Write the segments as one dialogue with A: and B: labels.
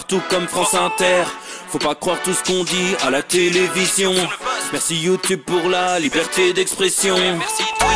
A: partout comme France Inter. Faut pas croire tout ce qu'on dit à la télévision. Merci YouTube pour la liberté d'expression.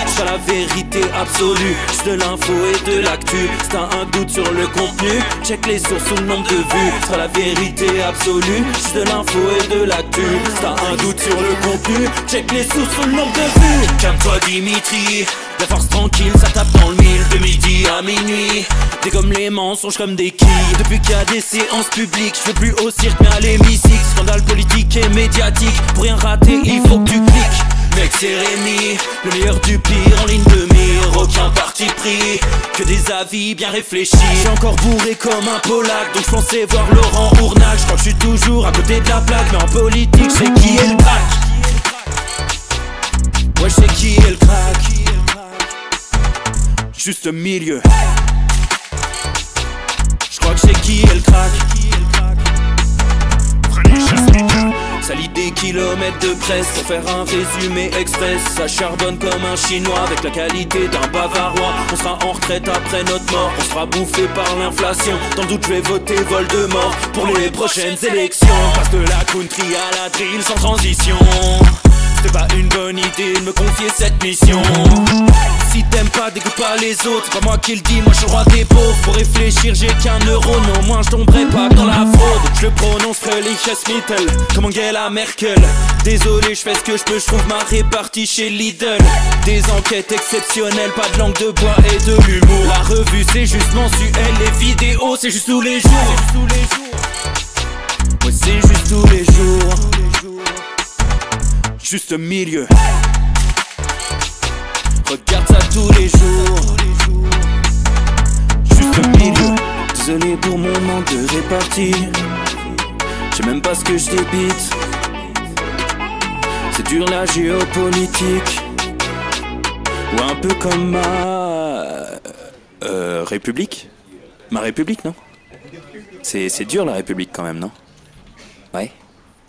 A: C'est la vérité absolue, juste de l'info et de l'actu. Si t'as un doute sur le contenu, check les sources ou le nombre de vues. C'est la vérité absolue, juste de l'info et de l'actu. Si t'as un doute sur le contenu, check les sources ou le nombre de vues. Calme-toi Dimitri, la force tranquille, ça tape dans le mille. De midi à minuit, dégomme les mensonges comme des quilles. Depuis qu'il y a des séances publiques, je veux plus au cirque mais à l'hémicycle. Scandale politique et médiatique, pour rien rater il faut que tu cliques. Mec c'est Rémi, le meilleur du pire en ligne de mire. Aucun parti pris, que des avis bien réfléchis. J'ai encore bourré comme un Polac, donc je pensais voir Laurent Ournac. Je crois que je suis toujours à côté de la plaque, mais en politique je sais qui est le crack. Ouais je sais qui est le crack. Juste au milieu. Je crois que je sais qui est le crack. Ça lit des kilomètres de presse pour faire un résumé express. Ça charbonne comme un chinois avec la qualité d'un bavarois. On sera en retraite après notre mort, on sera bouffé par l'inflation. Dans le doute je vais voter Voldemort pour les prochaines élections. Passe de la country à la drill sans transition. C'était pas une bonne idée de me confier cette mission. Si t'aimes pas, dégoûte pas les autres. C'est pas moi qui le dis, moi je suis le roi des pauvres. Pour réfléchir j'ai qu'un euro, non moins je tomberai pas dans la fraude. Je le prononce Mittel, comme Angela Merkel. Désolé, je fais ce que je peux, je trouve ma répartie chez Lidl. Des enquêtes exceptionnelles, pas de langue de bois et de l'humour. La revue c'est juste mensuel, les vidéos c'est juste tous les jours. Ouais c'est juste tous les jours. Juste au milieu. Regarde ça tous les jours. Juste au milieu. Désolé pour mon manque de répartie. Je sais même pas ce que je débite. C'est dur la géopolitique. Ou un peu comme ma... République. Ma République, non? C'est dur la République quand même, non? Ouais?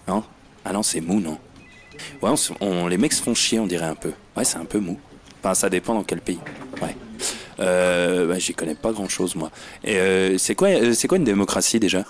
A: Non? Ah non, c'est mou, non? Ouais, les mecs se font chier, on dirait un peu. Ouais, c'est un peu mou. Enfin, ça dépend dans quel pays. Ouais. Bah, j'y connais pas grand chose, moi. Et c'est quoi une démocratie déjà?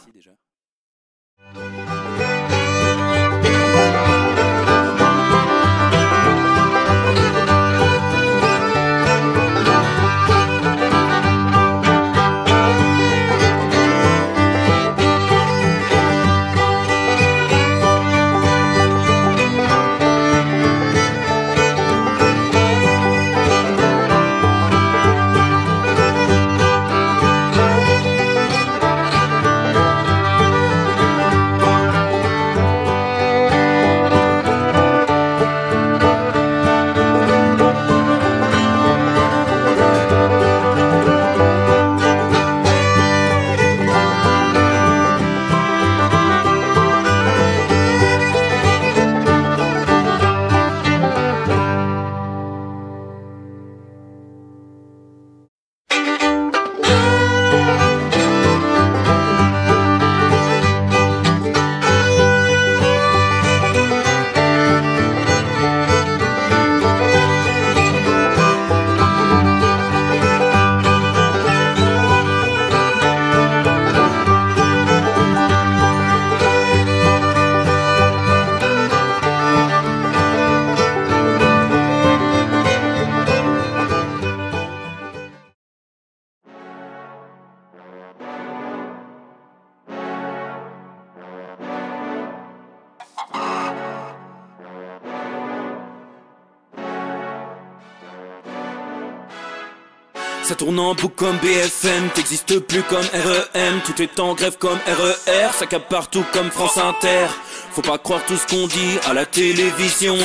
A: Ça tourne en boucle comme BFM, t'existes plus comme REM. Tout est en grève comme RER, ça capte partout comme France Inter. Faut pas croire tout ce qu'on dit à la télévision.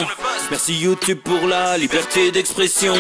A: Merci YouTube pour la liberté d'expression.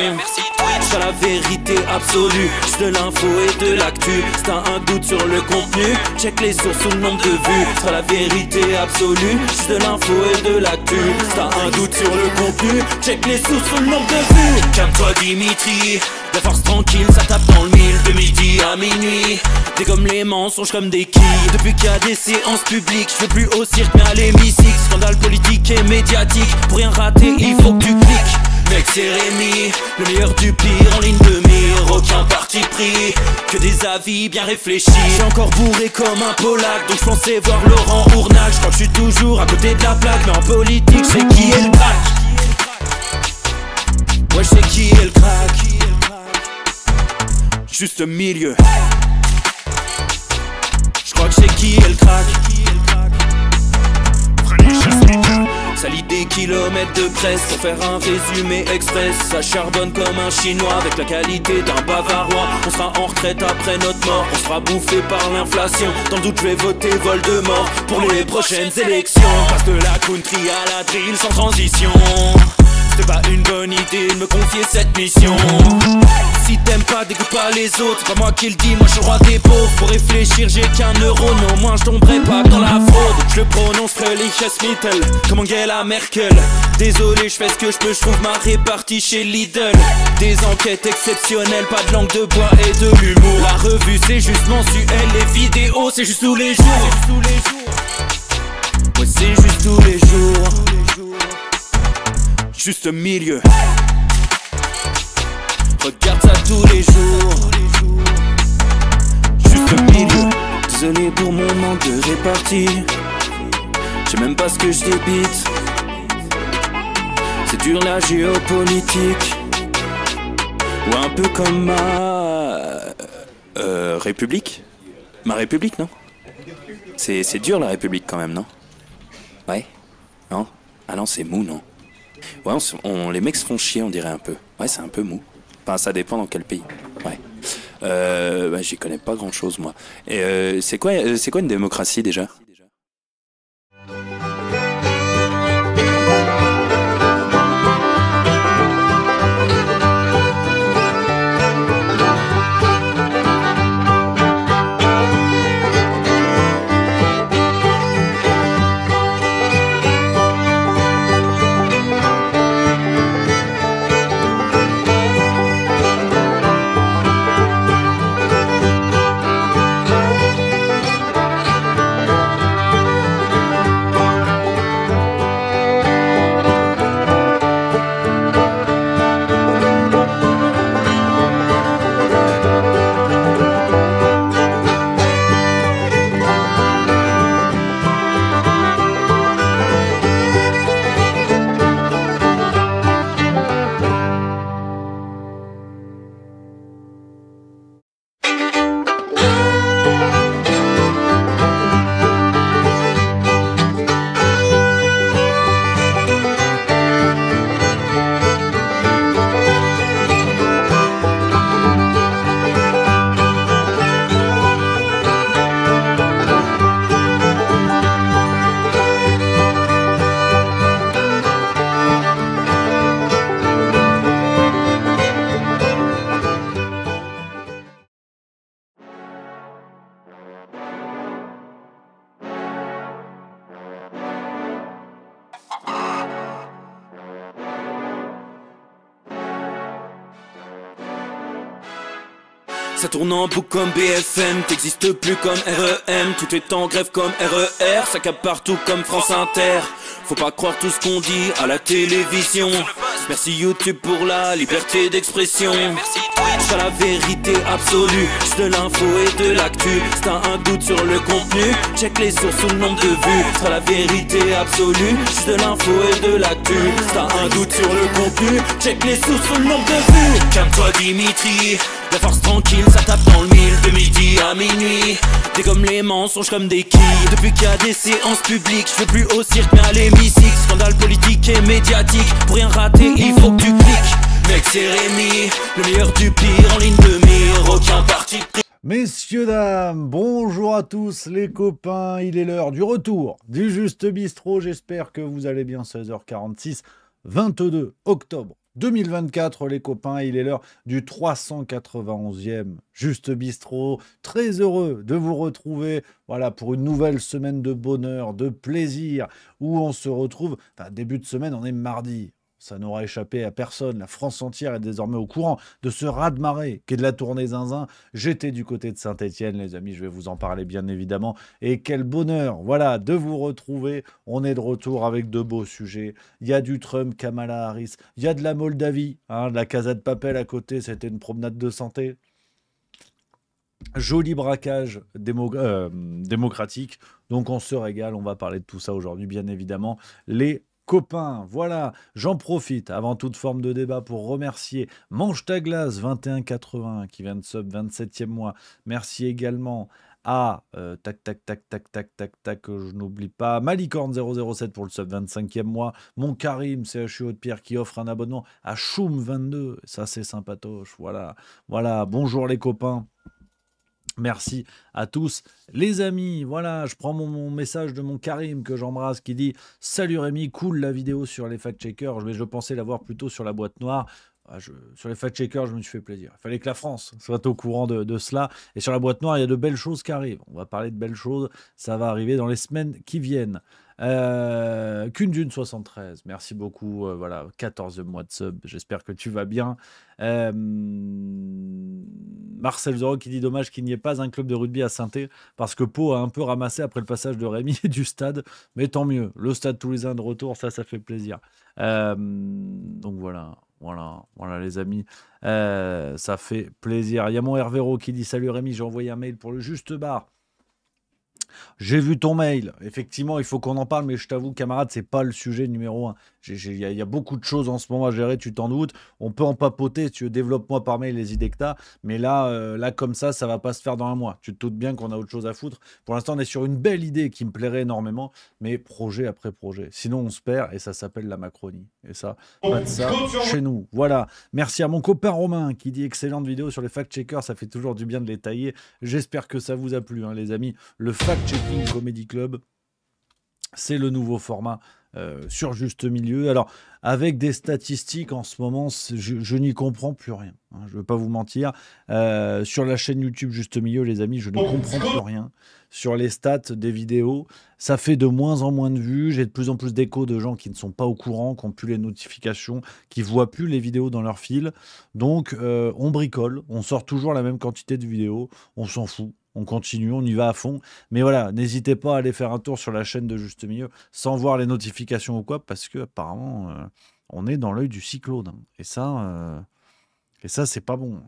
A: C'est la vérité absolue, juste de l'info et de l'actu. Si t'as un doute sur le contenu, check les sources ou le nombre de vues. C'est la vérité absolue, juste de l'info et de l'actu. Si t'as un doute sur le contenu, check les sources ou le nombre de vues. Calme-toi Dimitri, la force tranquille, ça tape dans le mille. De midi à minuit, dégomme les mensonges comme des quilles. Depuis qu'il y a des séances publiques, je veux plus au cirque mais à l'hémicycle. Scandale politique et médiatique, pour rien rater il faut que tu cliques. Mec c'est Rémi, le meilleur du pire en ligne de mire. aucun parti pris, que des avis bien réfléchis. J'suis encore bourré comme un Polac, donc j'pensais voir Laurent Ournac. J'crois que j'suis toujours à côté de la plaque, mais en politique j'sais qui est le crack. Ouais, j'sais qui est le crack. Juste milieu. J'crois que j'sais qui est le crack. Ça lit des kilomètres de presse pour faire un résumé express. Ça charbonne comme un chinois avec la qualité d'un bavarois. On sera en retraite après notre mort, on sera bouffé par l'inflation. Dans le doute je vais voter Voldemort pour les prochaines élections. Passe de la country à la drill sans transition. C'était pas une bonne idée de me confier cette mission. Si t'aimes pas, dégoûte pas les autres. C'est pas moi qui le dis, moi je suis le roi des pauvres. Pour réfléchir, j'ai qu'un euro, non, moi je tomberai pas dans la fraude. Je le prononce Mittel, comme Angela Merkel. Désolé, je fais ce que je peux, je trouve ma répartie chez Lidl. Des enquêtes exceptionnelles, pas de langue de bois et de l'humour. La revue c'est juste mensuel, les vidéos c'est juste tous les jours. Ouais, c'est juste tous les jours. Juste milieu. Regarde ça tous les jours. Juste milieu. Désolé pour mon manque de répartie. Je sais même pas ce que je débite. C'est dur la géopolitique. Ou un peu comme ma République. Ma République, non? C'est dur la République quand même, non? Ouais? Non? Ah non, c'est mou, non? Ouais, les mecs se font chier, on dirait un peu. Ouais, c'est un peu mou. Enfin, ça dépend dans quel pays. Ouais. Bah, j'y connais pas grand chose, moi. Et c'est quoi une démocratie déjà? Ça tourne en boucle comme BFM, t'existes plus comme REM. Tout est en grève comme RER, ça capte partout comme France Inter. Faut pas croire tout ce qu'on dit à la télévision. Merci YouTube pour la liberté d'expression. C'est la vérité absolue, c'est de l'info et de l'actu. Si t'as un doute sur le contenu, check les sources ou le nombre de vues. C'est la vérité absolue, c'est de l'info et de l'actu. Si t'as un doute sur le contenu, check les sources ou le nombre de vues. Calme-toi Dimitri, la force tranquille, ça tape dans le mille. De midi à minuit, dégomme les mensonges comme des quilles. Depuis qu'il y a des séances publiques, je veux plus au cirque mais à l'hémicycle. Scandale politique et médiatique, pour rien rater il faut que tu cliques. Mec c'est Rémi, le meilleur du pire en ligne de mire, aucun parti pris.
B: Messieurs, dames, bonjour à tous les copains, il est l'heure du retour du Juste Bistrot, j'espère que vous allez bien, 16h46, 22 octobre 2024 les copains, il est l'heure du 391e Juste Bistrot, très heureux de vous retrouver, voilà, pour une nouvelle semaine de bonheur, de plaisir, où on se retrouve, enfin début de semaine, on est mardi. ça n'aura échappé à personne. La France entière est désormais au courant de ce raz-de-marée qui est de la tournée zinzin. J'étais du côté de Saint-Étienne, les amis, je vais vous en parler bien évidemment. Et quel bonheur, voilà, de vous retrouver. On est de retour avec de beaux sujets. Il y a du Trump, Kamala Harris, il y a de la Moldavie, hein, la Casa de Papel à côté, c'était une promenade de santé. Joli braquage démocratique. Donc on se régale, on va parler de tout ça aujourd'hui, bien évidemment. Les copains, voilà, j'en profite avant toute forme de débat pour remercier Mange ta glace 2180 qui vient de sub 27e mois. Merci également à tac tac tac tac tac tac tac je n'oublie pas Malicorne 007 pour le sub 25e mois, mon Karim CHU Haute-Pierre qui offre un abonnement à Choum 22, ça c'est sympatoche, voilà, bonjour les copains. Merci à tous les amis. Voilà, je prends mon message de mon Karim que j'embrasse qui dit « Salut Rémi, cool la vidéo sur les fact-checkers. Je pensais l'avoir plutôt sur la boîte noire. Sur les fact-checkers, je me suis fait plaisir. Il fallait que la France soit au courant de cela. Et sur la boîte noire, il y a de belles choses qui arrivent. On va parler de belles choses. Ça va arriver dans les semaines qui viennent. Qu'une d'une 73. Merci beaucoup. Voilà, 14e mois de sub. J'espère que tu vas bien. Marcel Zoro qui dit dommage qu'il n'y ait pas un club de rugby à Saint-Étienne parce que Pau a un peu ramassé après le passage de Rémi et du stade, mais tant mieux, le stade toulousain de retour, ça fait plaisir. Donc voilà les amis, ça fait plaisir. Il y a mon Hervéro qui dit salut Rémi, j'ai envoyé un mail pour le Juste Bar. J'ai vu ton mail. Effectivement, il faut qu'on en parle, mais je t'avoue, camarade, c'est pas le sujet numéro 1. Il y a beaucoup de choses en ce moment à gérer, tu t'en doutes. On peut en papoter, tu développes-moi par mail les idées que t'as. Mais là, comme ça va pas se faire dans un mois. Tu te doutes bien qu'on a autre chose à foutre. Pour l'instant, on est sur une belle idée qui me plairait énormément, mais projet après projet. Sinon, on se perd et ça s'appelle la Macronie. Et ça, pas de ça chez nous. Voilà. Merci à mon copain Romain qui dit excellente vidéo sur les fact-checkers. Ça fait toujours du bien de les tailler. J'espère que ça vous a plu, hein, les amis. Le Fact-Checking Comedy Club, c'est le nouveau format sur Juste Milieu. Alors, avec des statistiques en ce moment, je n'y comprends plus rien. Hein, je ne vais pas vous mentir. Sur la chaîne YouTube Juste Milieu, les amis, je ne comprends plus rien. Sur les stats des vidéos, ça fait de moins en moins de vues. J'ai de plus en plus d'échos de gens qui ne sont pas au courant, qui n'ont plus les notifications, qui ne voient plus les vidéos dans leur fil. Donc, on bricole. On sort toujours la même quantité de vidéos. On s'en fout. On continue, on y va à fond. Mais voilà, n'hésitez pas à aller faire un tour sur la chaîne de Juste Milieu sans voir les notifications ou quoi, parce que apparemment, on est dans l'œil du cyclone. Et ça, c'est pas bon.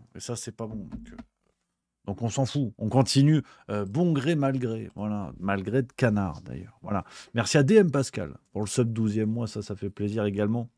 B: Donc on s'en fout. On continue, bon gré, mal gré. Voilà, malgré de canard d'ailleurs. Voilà. Merci à DM Pascal pour le sub 12e mois. Ça fait plaisir également.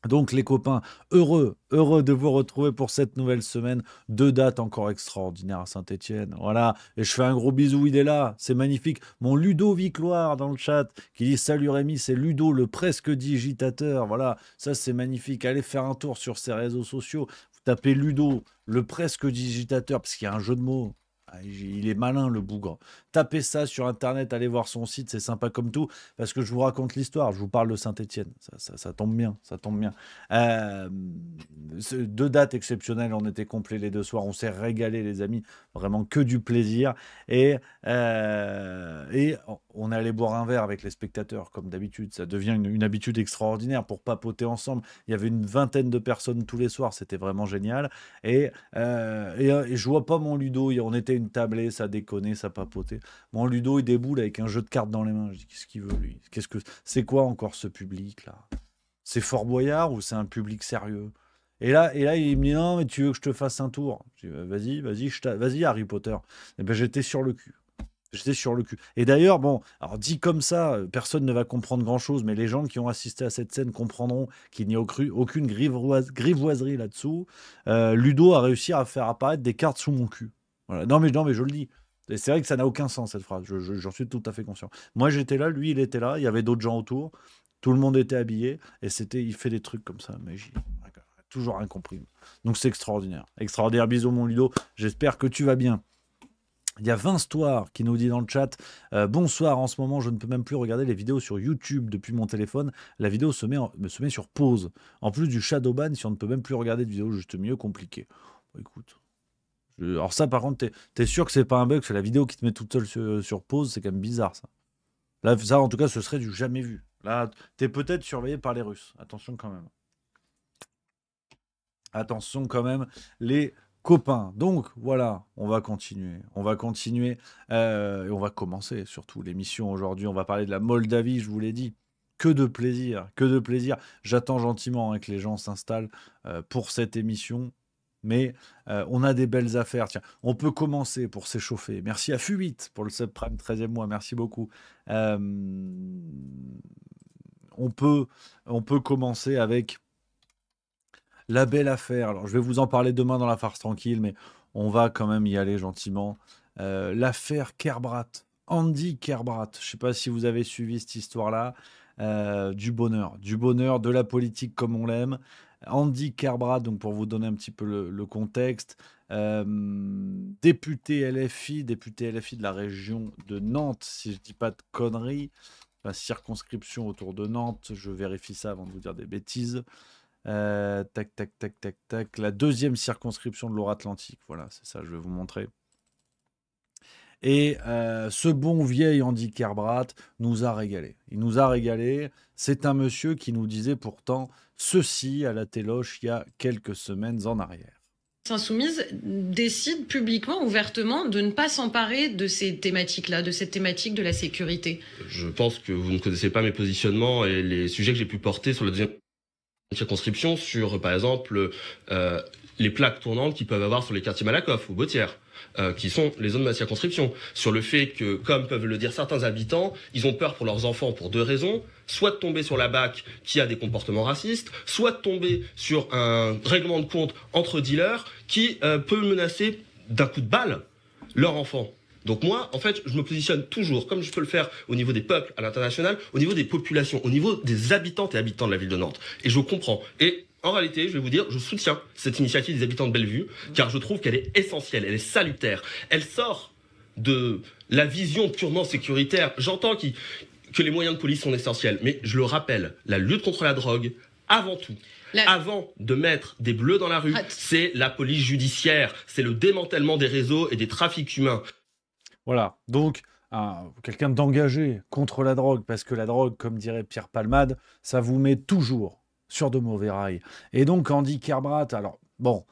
B: Donc les copains, heureux de vous retrouver pour cette nouvelle semaine. 2 dates encore extraordinaires à Saint-Étienne. Voilà, et je fais un gros bisou, il est là, c'est magnifique. Mon Ludo Vicloire dans le chat qui dit salut Rémi, c'est Ludo le presque digitateur. Voilà, ça c'est magnifique. Allez faire un tour sur ses réseaux sociaux. Vous tapez Ludo le presque digitateur parce qu'il y a un jeu de mots. Il est malin le bougre. Tapez ça sur internet, allez voir son site, c'est sympa comme tout, parce que je vous raconte l'histoire, je vous parle de Saint-Étienne, ça tombe bien, ça tombe bien. 2 dates exceptionnelles, on était complets les 2 soirs, on s'est régalé les amis, vraiment que du plaisir, et on est allé boire un verre avec les spectateurs, comme d'habitude, ça devient une habitude extraordinaire pour papoter ensemble. Il y avait une 20aine de personnes tous les soirs, c'était vraiment génial, et je vois pas mon Ludo, on était une tablée, ça déconnait, ça papotait. Mon Ludo, il déboule avec un jeu de cartes dans les mains. Je dis, qu'est-ce qu'il veut, lui? C'est quoi encore ce public-là? C'est Fort Boyard ou c'est un public sérieux? Et là, il me dit, non, mais tu veux que je te fasse un tour? Je dis, vas-y, Harry Potter. Et ben, j'étais sur le cul. Et d'ailleurs, bon, alors dit comme ça, personne ne va comprendre grand-chose, mais les gens qui ont assisté à cette scène comprendront qu'il n'y a aucune grivoiserie là-dessous. Ludo a réussi à faire apparaître des cartes sous mon cul. Voilà. Non, mais je le dis. Et c'est vrai que ça n'a aucun sens, cette phrase. J'en suis tout à fait conscient. Moi, j'étais là, lui, il était là, il y avait d'autres gens autour. Tout le monde était habillé. Et il fait des trucs comme ça. Mais j'ai toujours rien compris. Donc, c'est extraordinaire. Extraordinaire. Bisous, mon Ludo. J'espère que tu vas bien. Il y a Vince Toire qui nous dit dans le chat bonsoir, en ce moment je ne peux même plus regarder les vidéos sur YouTube depuis mon téléphone. La vidéo se met sur pause. En plus du shadowban, si on ne peut même plus regarder de vidéo, juste mieux compliqué. Bon, écoute. Alors ça par contre, t'es sûr que c'est pas un bug, c'est la vidéo qui te met toute seule sur pause, c'est quand même bizarre ça. Là, ça en tout cas, ce serait du jamais vu. Là, tu es peut-être surveillé par les Russes. Attention quand même. Attention quand même, les copains. Donc voilà, on va continuer. On va continuer et on va commencer surtout l'émission aujourd'hui. On va parler de la Moldavie, je vous l'ai dit. Que de plaisir, que de plaisir. J'attends gentiment que les gens s'installent pour cette émission. Mais on a des belles affaires. Tiens, on peut commencer pour s'échauffer. Merci à Fu8 pour le subprime 13e mois. Merci beaucoup. Euh, on peut commencer avec la belle affaire. Alors, je vais vous en parler demain dans la farce tranquille, mais on va quand même y aller gentiment. L'affaire Kerbrat. Andy Kerbrat. Je ne sais pas si vous avez suivi cette histoire-là. Du bonheur, de la politique comme on l'aime. Andy Kerbrat, donc pour vous donner un petit peu le contexte, député LFI de la région de Nantes, si je ne dis pas de conneries, enfin, circonscription autour de Nantes, je vérifie ça avant de vous dire des bêtises. Tac, tac, tac, tac, tac. La deuxième circonscription de Loire-Atlantique, voilà, c'est ça, je vais vous montrer. Et ce bon vieil Andy Kerbrat nous a régalé. Il nous a régalé. C'est un monsieur qui nous disait pourtant ceci à la téloche il y a quelques semaines en arrière.
C: Insoumise décide publiquement, ouvertement, de ne pas s'emparer de ces thématiques-là, de cette thématique de la sécurité.
D: Je pense que vous ne connaissez pas mes positionnements et les sujets que j'ai pu porter sur la deuxième circonscription, sur, par exemple, les plaques tournantes qu'ils peuvent avoir sur les quartiers Malakoff ou Bautière. Qui sont les zones de ma circonscription, sur le fait que, comme peuvent le dire certains habitants, ils ont peur pour leurs enfants pour deux raisons, soit de tomber sur la BAC qui a des comportements racistes, soit de tomber sur un règlement de compte entre dealers qui peut menacer d'un coup de balle leur enfant. Donc moi, en fait, je me positionne toujours, comme je peux le faire au niveau des peuples à l'international, au niveau des populations, au niveau des habitantes et habitants de la ville de Nantes. Et je comprends. Et en réalité, je vais vous dire, je soutiens cette initiative des habitants de Bellevue, car je trouve qu'elle est essentielle, elle est salutaire. Elle sort de la vision purement sécuritaire. J'entends que les moyens de police sont essentiels, mais je le rappelle, la lutte contre la drogue, avant tout, avant de mettre des bleus dans la rue, c'est la police judiciaire, c'est le démantèlement des réseaux et des trafics humains.
B: Voilà, donc quelqu'un d'engagé contre la drogue, parce que la drogue, comme dirait Pierre Palmade, ça vous met toujours sur de mauvais rails. Et donc Andy Kerbrat, alors bon,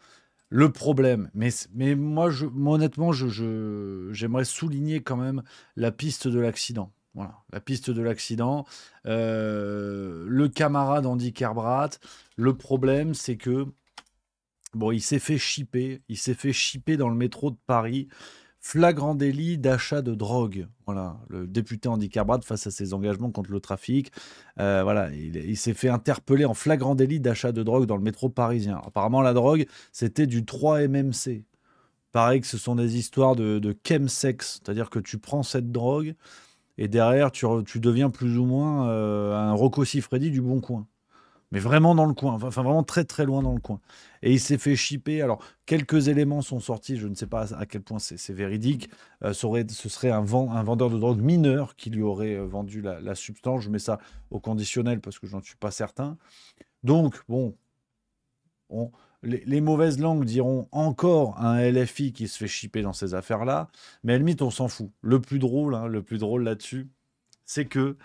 B: le problème, mais moi honnêtement, j'aimerais souligner quand même la piste de l'accident. Voilà, la piste de l'accident. Le camarade Andy Kerbrat, le problème, c'est que bon, il s'est fait chipper dans le métro de Paris. Flagrant délit d'achat de drogue. Voilà, le député Andy Kerbrat face à ses engagements contre le trafic. Voilà, il s'est fait interpeller en flagrant délit d'achat de drogue dans le métro parisien. Apparemment, la drogue, c'était du 3-MMC. Pareil que ce sont des histoires de chemsex, c'est-à-dire que tu prends cette drogue et derrière, tu deviens plus ou moins un Rocco Siffredi du Bon Coin. Mais vraiment dans le coin, enfin vraiment très très loin dans le coin. Et il s'est fait chipper. Alors, quelques éléments sont sortis, je ne sais pas à quel point c'est véridique. Ce serait un vendeur de drogue mineur qui lui aurait vendu la substance. Je mets ça au conditionnel parce que je n'en suis pas certain. Donc, bon, les mauvaises langues diront encore un LFI qui se fait chipper dans ces affaires-là. Mais à la limite, on s'en fout. Le plus drôle là-dessus, c'est que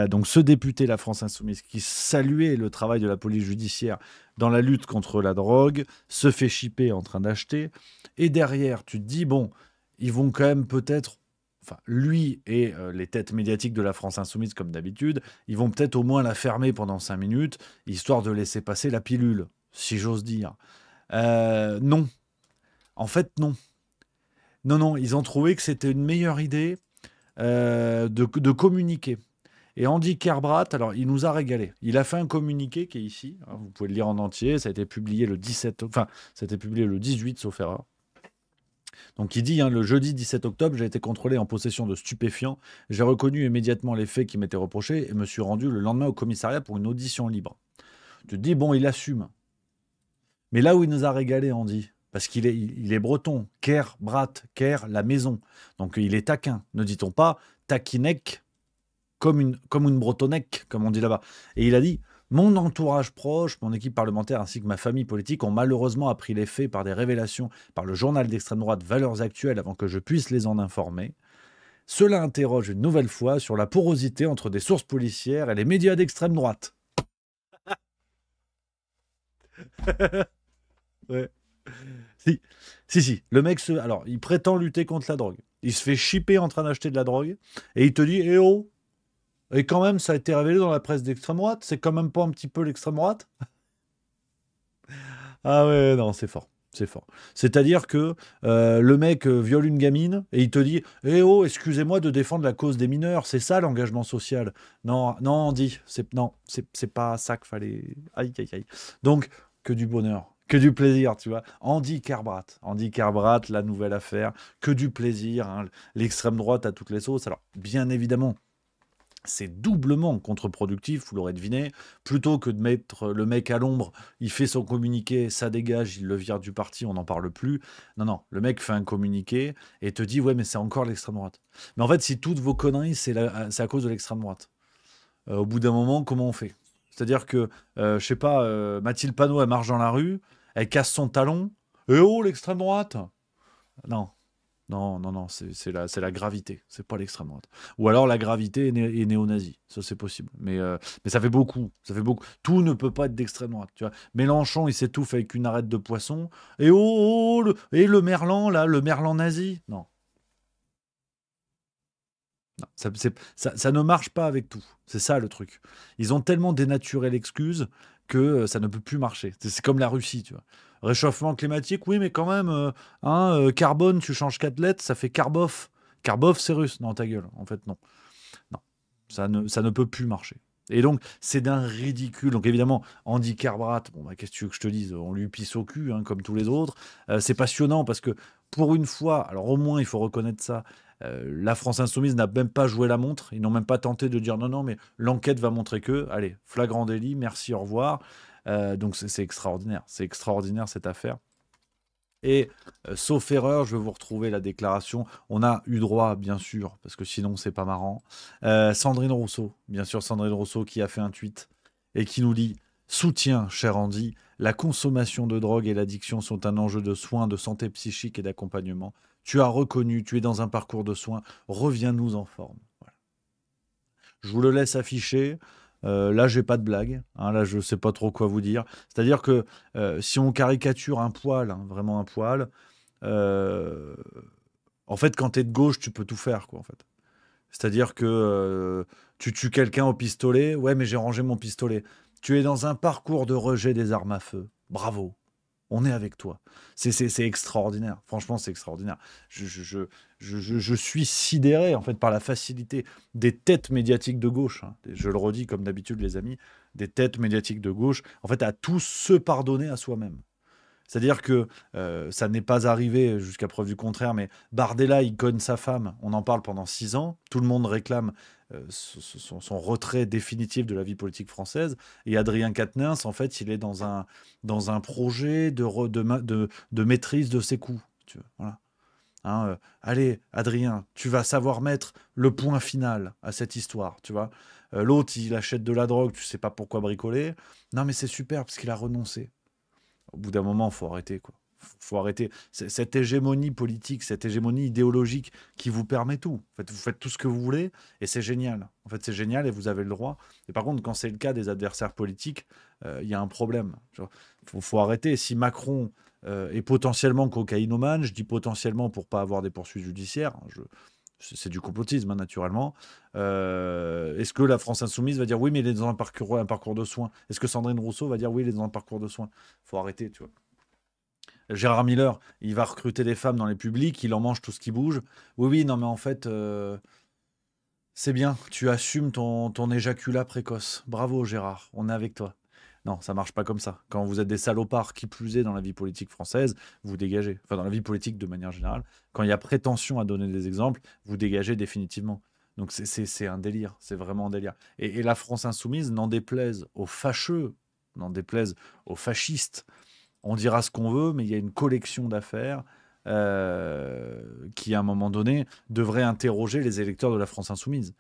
B: donc ce député La France Insoumise qui saluait le travail de la police judiciaire dans la lutte contre la drogue se fait chipper en train d'acheter. Et derrière, tu te dis, bon, ils vont quand même peut-être, enfin lui et les têtes médiatiques de La France Insoumise comme d'habitude, ils vont peut-être au moins la fermer pendant 5 minutes, histoire de laisser passer la pilule, si j'ose dire. Non. En fait, non. Non, ils ont trouvé que c'était une meilleure idée de communiquer. Et Andy Kerbrat, alors il nous a régalé. Il a fait un communiqué qui est ici, hein, vous pouvez le lire en entier, ça a été publié le 18 sauf erreur. Donc il dit, hein, le jeudi 17 octobre, j'ai été contrôlé en possession de stupéfiants, j'ai reconnu immédiatement les faits qui m'étaient reprochés et me suis rendu le lendemain au commissariat pour une audition libre. Tu te dis, bon, il assume. Mais là où il nous a régalé, Andy, parce qu'il est breton, Kerbrat, la maison. Donc il est taquin. Ne dit-on pas taquinec comme une bretonnec, comme on dit là-bas. Et il a dit, mon entourage proche, mon équipe parlementaire ainsi que ma famille politique ont malheureusement appris les faits par des révélations par le journal d'extrême droite Valeurs Actuelles avant que je puisse les en informer. Cela interroge une nouvelle fois sur la porosité entre des sources policières et les médias d'extrême droite. Ouais. Si. Le mec, alors, il prétend lutter contre la drogue. Il se fait chipper en train d'acheter de la drogue. Et il te dit, eh oh, et quand même, ça a été révélé dans la presse d'extrême droite. C'est quand même pas un petit peu l'extrême droite? Ah ouais, non, c'est fort. C'est fort. C'est-à-dire que le mec viole une gamine et il te dit eh oh, excusez-moi de défendre la cause des mineurs, c'est ça l'engagement social. Non, Andy, c'est pas ça qu'il fallait. Aïe, aïe, aïe. Donc, que du bonheur, que du plaisir, tu vois. Andy Carbrat, la nouvelle affaire, que du plaisir, hein. L'extrême droite à toutes les sauces. Alors, bien évidemment, c'est doublement contre-productif, vous l'aurez deviné. Plutôt que de mettre le mec à l'ombre, il fait son communiqué, ça dégage, il le vire du parti, on n'en parle plus. Non, le mec fait un communiqué et te dit « Ouais, mais c'est encore l'extrême droite. » Mais en fait, si toutes vos conneries, c'est à cause de l'extrême droite. Au bout d'un moment, comment on fait? C'est-à-dire que, je sais pas, Mathilde Panot, elle marche dans la rue, elle casse son talon. « Eh oh, l'extrême droite !» Non. Non, c'est la gravité, c'est pas l'extrême droite. Ou alors la gravité est néo-nazie, ça c'est possible. Mais ça fait beaucoup, Tout ne peut pas être d'extrême droite, tu vois. Mélenchon, il s'étouffe avec une arête de poisson. Et le merlan, là, le merlan nazi. Non. Ça ne marche pas avec tout. C'est ça le truc. Ils ont tellement dénaturé l'excuse que ça ne peut plus marcher. C'est comme la Russie, tu vois. Réchauffement climatique, oui, mais quand même, carbone, tu changes 4 lettres, ça fait Karbov. Karbov, c'est russe. Non, ta gueule. En fait, non. Non, ça ne peut plus marcher. Et donc, c'est d'un ridicule. Donc, évidemment, Andy Carbrat, qu'est-ce que tu veux que je te dise? On lui pisse au cul, hein, comme tous les autres. C'est passionnant parce que, pour une fois, alors au moins, il faut reconnaître ça, la France Insoumise n'a même pas joué la montre. Ils n'ont même pas tenté de dire non, mais l'enquête va montrer que, allez, flagrant délit, merci, au revoir. Donc, c'est extraordinaire. C'est extraordinaire, cette affaire. Et sauf erreur, je vais vous retrouver la déclaration. On a eu droit, bien sûr, parce que sinon c'est pas marrant. Sandrine Rousseau, bien sûr, Sandrine Rousseau qui a fait un tweet et qui nous dit « Soutien, cher Andy, la consommation de drogue et l'addiction sont un enjeu de soins, de santé psychique et d'accompagnement. Tu as reconnu, tu es dans un parcours de soins, reviens-nous en forme. » Voilà. Je vous le laisse afficher. Là, j'ai pas de blague. Hein, là, je sais pas trop quoi vous dire. C'est-à-dire que si on caricature un poil, hein, vraiment un poil, en fait, quand tu es de gauche, tu peux tout faire, quoi, en fait. C'est-à-dire que tu tues quelqu'un au pistolet. Ouais, mais j'ai rangé mon pistolet. Tu es dans un parcours de rejet des armes à feu. Bravo. On est avec toi. C'est extraordinaire. Franchement, c'est extraordinaire. Je suis sidéré, en fait, par la facilité des têtes médiatiques de gauche. Hein. Je le redis comme d'habitude, les amis, des têtes médiatiques de gauche, en fait, à tous se pardonner à soi-même. C'est-à-dire que ça n'est pas arrivé jusqu'à preuve du contraire, mais Bardella, il cogne sa femme. On en parle pendant 6 ans. Tout le monde réclame son retrait définitif de la vie politique française. Et Adrien Quatennens, en fait, il est dans un projet de maîtrise de ses coûts. Tu vois, voilà. Hein, allez, Adrien, tu vas savoir mettre le point final à cette histoire. Tu vois. L'autre, il achète de la drogue, tu sais pas pourquoi bricoler. Non, mais c'est super parce qu'il a renoncé. Au bout d'un moment, il faut arrêter, quoi. Faut arrêter cette hégémonie politique, cette hégémonie idéologique qui vous permet tout. En fait, vous faites tout ce que vous voulez et c'est génial. En fait, c'est génial et vous avez le droit. Et par contre, quand c'est le cas des adversaires politiques, il y a un problème. Faut arrêter. Si Macron est potentiellement cocaïnomane, je dis potentiellement pour pas avoir des poursuites judiciaires, c'est du complotisme, hein, naturellement. Est-ce que la France Insoumise va dire oui, mais il est dans un parcours de soins? Est-ce que Sandrine Rousseau va dire oui, il est dans un parcours de soins? Faut arrêter, tu vois. Gérard Miller, il va recruter des femmes dans les publics, il en mange tout ce qui bouge. Oui, non, mais en fait, c'est bien, tu assumes ton éjaculat précoce. Bravo, Gérard, on est avec toi. Non, ça marche pas comme ça. Quand vous êtes des salopards, qui plus est dans la vie politique française, vous dégagez. Enfin, dans la vie politique de manière générale. Quand il y a prétention à donner des exemples, vous dégagez définitivement. Donc c'est un délire, c'est vraiment un délire. Et la France Insoumise, n'en déplaise aux fâcheux, n'en déplaise aux fascistes, on dira ce qu'on veut, mais il y a une collection d'affaires qui, à un moment donné, devrait interroger les électeurs de la France Insoumise.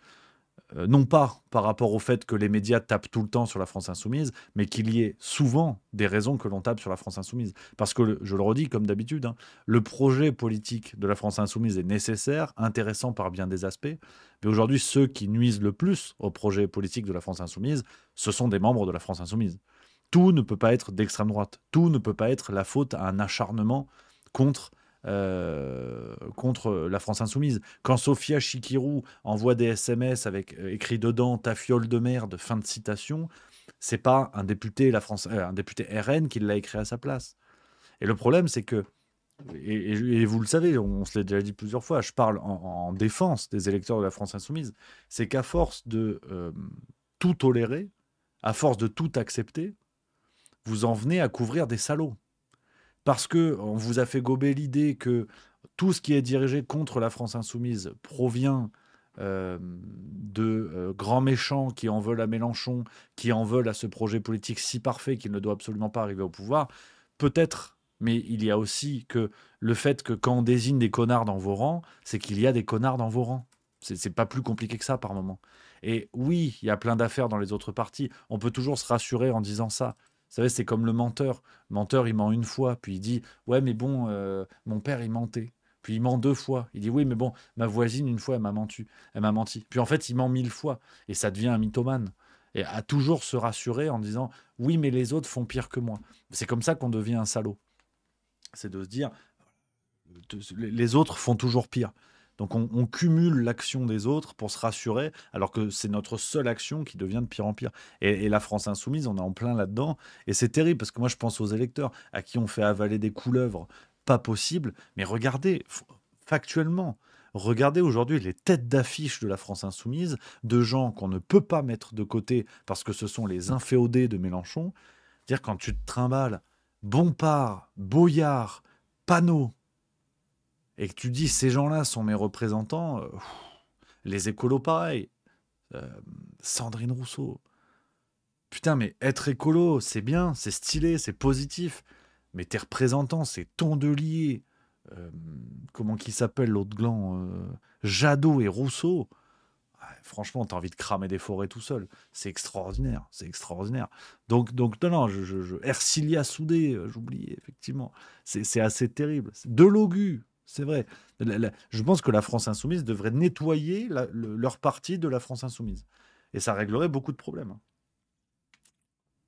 B: non pas par rapport au fait que les médias tapent tout le temps sur la France insoumise, mais qu'il y ait souvent des raisons que l'on tape sur la France insoumise. Parce que, je le redis comme d'habitude, hein, le projet politique de la France insoumise est nécessaire, intéressant par bien des aspects, mais aujourd'hui, ceux qui nuisent le plus au projet politique de la France insoumise, ce sont des membres de la France insoumise. Tout ne peut pas être d'extrême droite, tout ne peut pas être la faute à un acharnement contre la France insoumise. Quand Sophia Chikirou envoie des SMS avec écrit dedans ta fiole de merde, fin de citation, c'est pas un député un député RN qui l'a écrit à sa place. Et le problème, c'est que, et vous le savez, on se l'a déjà dit plusieurs fois, je parle en défense des électeurs de la France insoumise, c'est qu'à force de tout tolérer, à force de tout accepter, vous en venez à couvrir des salauds. Parce qu'on vous a fait gober l'idée que tout ce qui est dirigé contre la France insoumise provient de grands méchants qui en veulent à Mélenchon, qui en veulent à ce projet politique si parfait qu'il ne doit absolument pas arriver au pouvoir. Peut-être, mais il y a aussi que le fait que quand on désigne des connards dans vos rangs, c'est qu'il y a des connards dans vos rangs. C'est pas plus compliqué que ça par moment. Et oui, il y a plein d'affaires dans les autres partis. On peut toujours se rassurer en disant ça. Vous savez, c'est comme le menteur. Le menteur, il ment une fois, puis il dit « Ouais, mais bon, mon père, il mentait. » Puis il ment 2 fois. Il dit « Oui, mais bon, ma voisine, une fois, elle m'a menti. Puis en fait, il ment 1000 fois. Et ça devient un mythomane. Et à toujours se rassurer en disant « Oui, mais les autres font pire que moi. » C'est comme ça qu'on devient un salaud. C'est de se dire « Les autres font toujours pire. » Donc on cumule l'action des autres pour se rassurer, alors que c'est notre seule action qui devient de pire en pire. Et la France insoumise, on est en plein là-dedans. Et c'est terrible, parce que moi je pense aux électeurs à qui on fait avaler des couleuvres pas possible. Mais regardez, factuellement, regardez aujourd'hui les têtes d'affiche de la France insoumise, de gens qu'on ne peut pas mettre de côté parce que ce sont les inféodés de Mélenchon. C'est-à-dire quand tu te trimbales Bompard, Boyard, Panot, et que tu dis ces gens-là sont mes représentants, les écolos pareil, Sandrine Rousseau. Putain, mais être écolo, c'est bien, c'est stylé, c'est positif. Mais tes représentants, c'est Tondelier, comment qu'il s'appelle l'autre gland, Jadot et Rousseau. Ouais, franchement, t'as envie de cramer des forêts tout seul. C'est extraordinaire, c'est extraordinaire. Donc non, Ercilia Soudé, j'oubliais, effectivement. C'est assez terrible. Delogu. C'est vrai. Je pense que la France insoumise devrait nettoyer leur parti de la France insoumise. Et ça réglerait beaucoup de problèmes.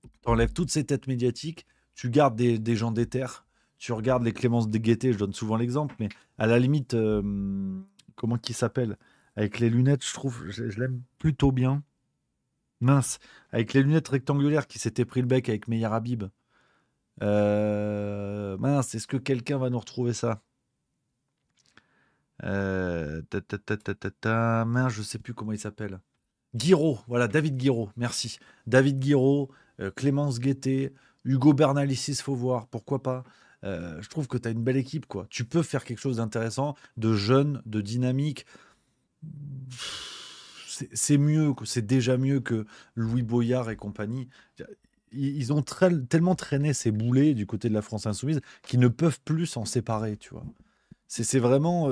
B: Tu enlèves toutes ces têtes médiatiques, tu gardes des gens d'éther, tu regardes les Clémence Guettet, je donne souvent l'exemple, mais à la limite, comment qu'il s'appelle ? Avec les lunettes, je trouve, je l'aime plutôt bien. Mince, avec les lunettes rectangulaires qui s'étaient pris le bec avec Meyer Habib. Mince, est-ce que quelqu'un va nous retrouver ça ? Mince, je sais plus comment il s'appelle. Guiraud, voilà, David Guiraud, merci. David Guiraud, Clémence Guettet, Hugo Bernalicis, faut voir, pourquoi pas. Je trouve que tu as une belle équipe, quoi. Tu peux faire quelque chose d'intéressant, de jeune, de dynamique. C'est mieux, c'est déjà mieux que Louis Boyard et compagnie. Ils ont tellement traîné ces boulets du côté de la France insoumise qu'ils ne peuvent plus s'en séparer, tu vois. C'est vraiment,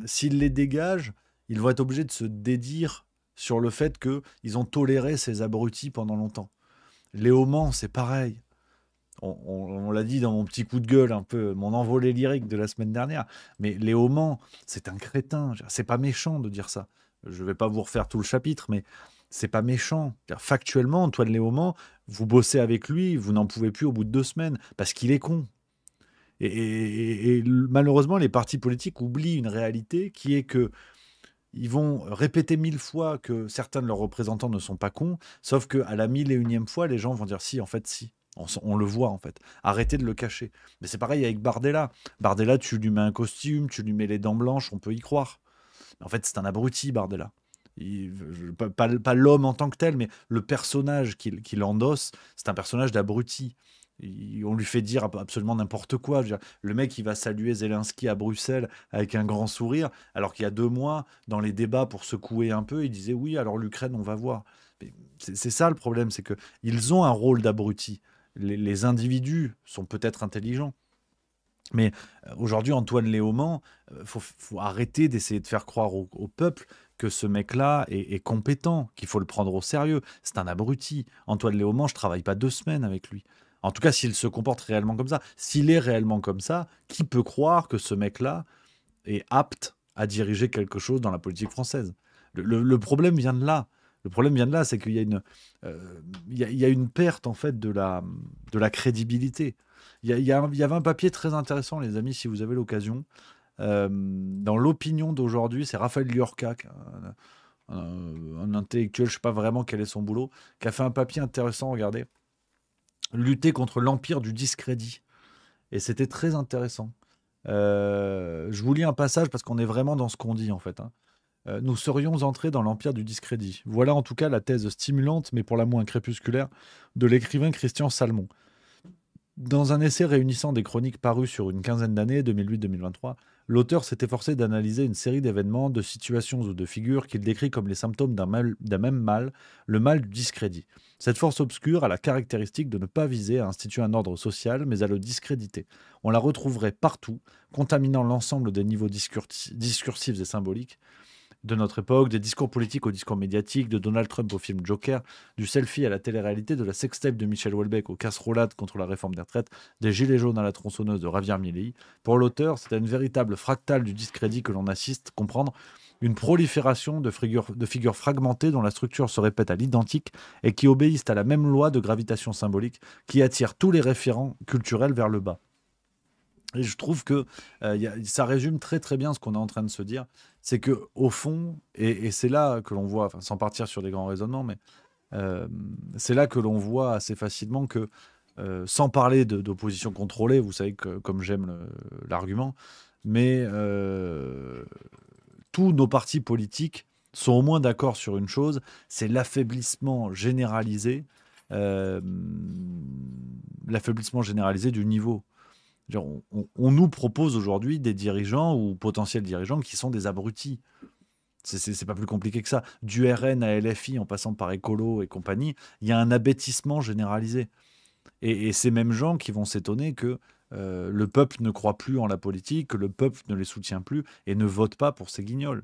B: s'ils les dégagent, ils vont être obligés de se dédire sur le fait qu'ils ont toléré ces abrutis pendant longtemps. Léo Mans, c'est pareil. On l'a dit dans mon petit coup de gueule, un peu, mon envolée lyrique de la semaine dernière. Mais Léo Mans, c'est un crétin. C'est pas méchant de dire ça. Je vais pas vous refaire tout le chapitre, mais c'est pas méchant. Factuellement, Antoine Léo Mans, vous bossez avec lui, vous n'en pouvez plus au bout de 2 semaines, parce qu'il est con. Et malheureusement, les partis politiques oublient une réalité qui est que ils vont répéter 1000 fois que certains de leurs représentants ne sont pas cons, sauf qu'à la 1001e fois, les gens vont dire si, en fait, si. On le voit, en fait. Arrêtez de le cacher. Mais c'est pareil avec Bardella. Bardella, tu lui mets un costume, tu lui mets les dents blanches, on peut y croire. Mais en fait, c'est un abruti, Bardella. Pas l'homme en tant que tel, mais le personnage qu'il endosse, c'est un personnage d'abruti. On lui fait dire absolument n'importe quoi. Je veux dire, le mec, il va saluer Zelensky à Bruxelles avec un grand sourire, alors qu'il y a 2 mois, dans les débats pour secouer un peu, il disait oui, alors l'Ukraine, on va voir. C'est ça le problème, c'est qu'ils ont un rôle d'abruti. Les individus sont peut-être intelligents, Mais aujourd'hui, Antoine Léaumont, faut arrêter d'essayer de faire croire au peuple que ce mec-là est compétent, qu'il faut le prendre au sérieux. C'est un abruti. Antoine Léaumont, je travaille pas 2 semaines avec lui. En tout cas, s'il se comporte réellement comme ça. S'il est réellement comme ça, qui peut croire que ce mec-là est apte à diriger quelque chose dans la politique française? Le problème vient de là. Le problème vient de là, c'est qu'il y a il y a une perte en fait de la crédibilité. Il y avait un papier très intéressant, les amis, si vous avez l'occasion. Dans l'opinion d'aujourd'hui, c'est Raphaël Liorca, un intellectuel, je ne sais pas vraiment quel est son boulot, qui a fait un papier intéressant, regardez. Lutter contre l'empire du discrédit. Et c'était très intéressant. Je vous lis un passage parce qu'on est vraiment dans ce qu'on dit en fait. Nous serions entrés dans l'empire du discrédit. Voilà en tout cas la thèse stimulante, mais pour la moins crépusculaire, de l'écrivain Christian Salmon. Dans un essai réunissant des chroniques parues sur une quinzaine d'années, 2008-2023, l'auteur s'est efforcé d'analyser une série d'événements, de situations ou de figures qu'il décrit comme les symptômes d'un même mal, le mal du discrédit. Cette force obscure a la caractéristique de ne pas viser à instituer un ordre social, mais à le discréditer. On la retrouverait partout, contaminant l'ensemble des niveaux discursifs et symboliques de notre époque, des discours politiques au discours médiatique, de Donald Trump au film Joker, du selfie à la télé-réalité, de la sextape de Michel Houellebecq aux casserolades contre la réforme des retraites, des gilets jaunes à la tronçonneuse de Javier Milei. Pour l'auteur, c'est à une véritable fractale du discrédit que l'on assiste, comprendre une prolifération de figures fragmentées dont la structure se répète à l'identique et qui obéissent à la même loi de gravitation symbolique qui attire tous les référents culturels vers le bas. Et je trouve que ça résume très très bien ce qu'on est en train de se dire. C'est que au fond, et c'est là que l'on voit, sans partir sur des grands raisonnements, mais c'est là que l'on voit assez facilement que, sans parler d'opposition contrôlée, vous savez que comme j'aime l'argument, mais tous nos partis politiques sont au moins d'accord sur une chose, c'est l'affaiblissement généralisé du niveau. On nous propose aujourd'hui des dirigeants ou potentiels dirigeants qui sont des abrutis. C'est pas plus compliqué que ça. Du RN à LFI, en passant par Écolo et compagnie, il y a un abêtissement généralisé. Et ces mêmes gens qui vont s'étonner que le peuple ne croit plus en la politique, que le peuple ne les soutient plus et ne vote pas pour ces guignols.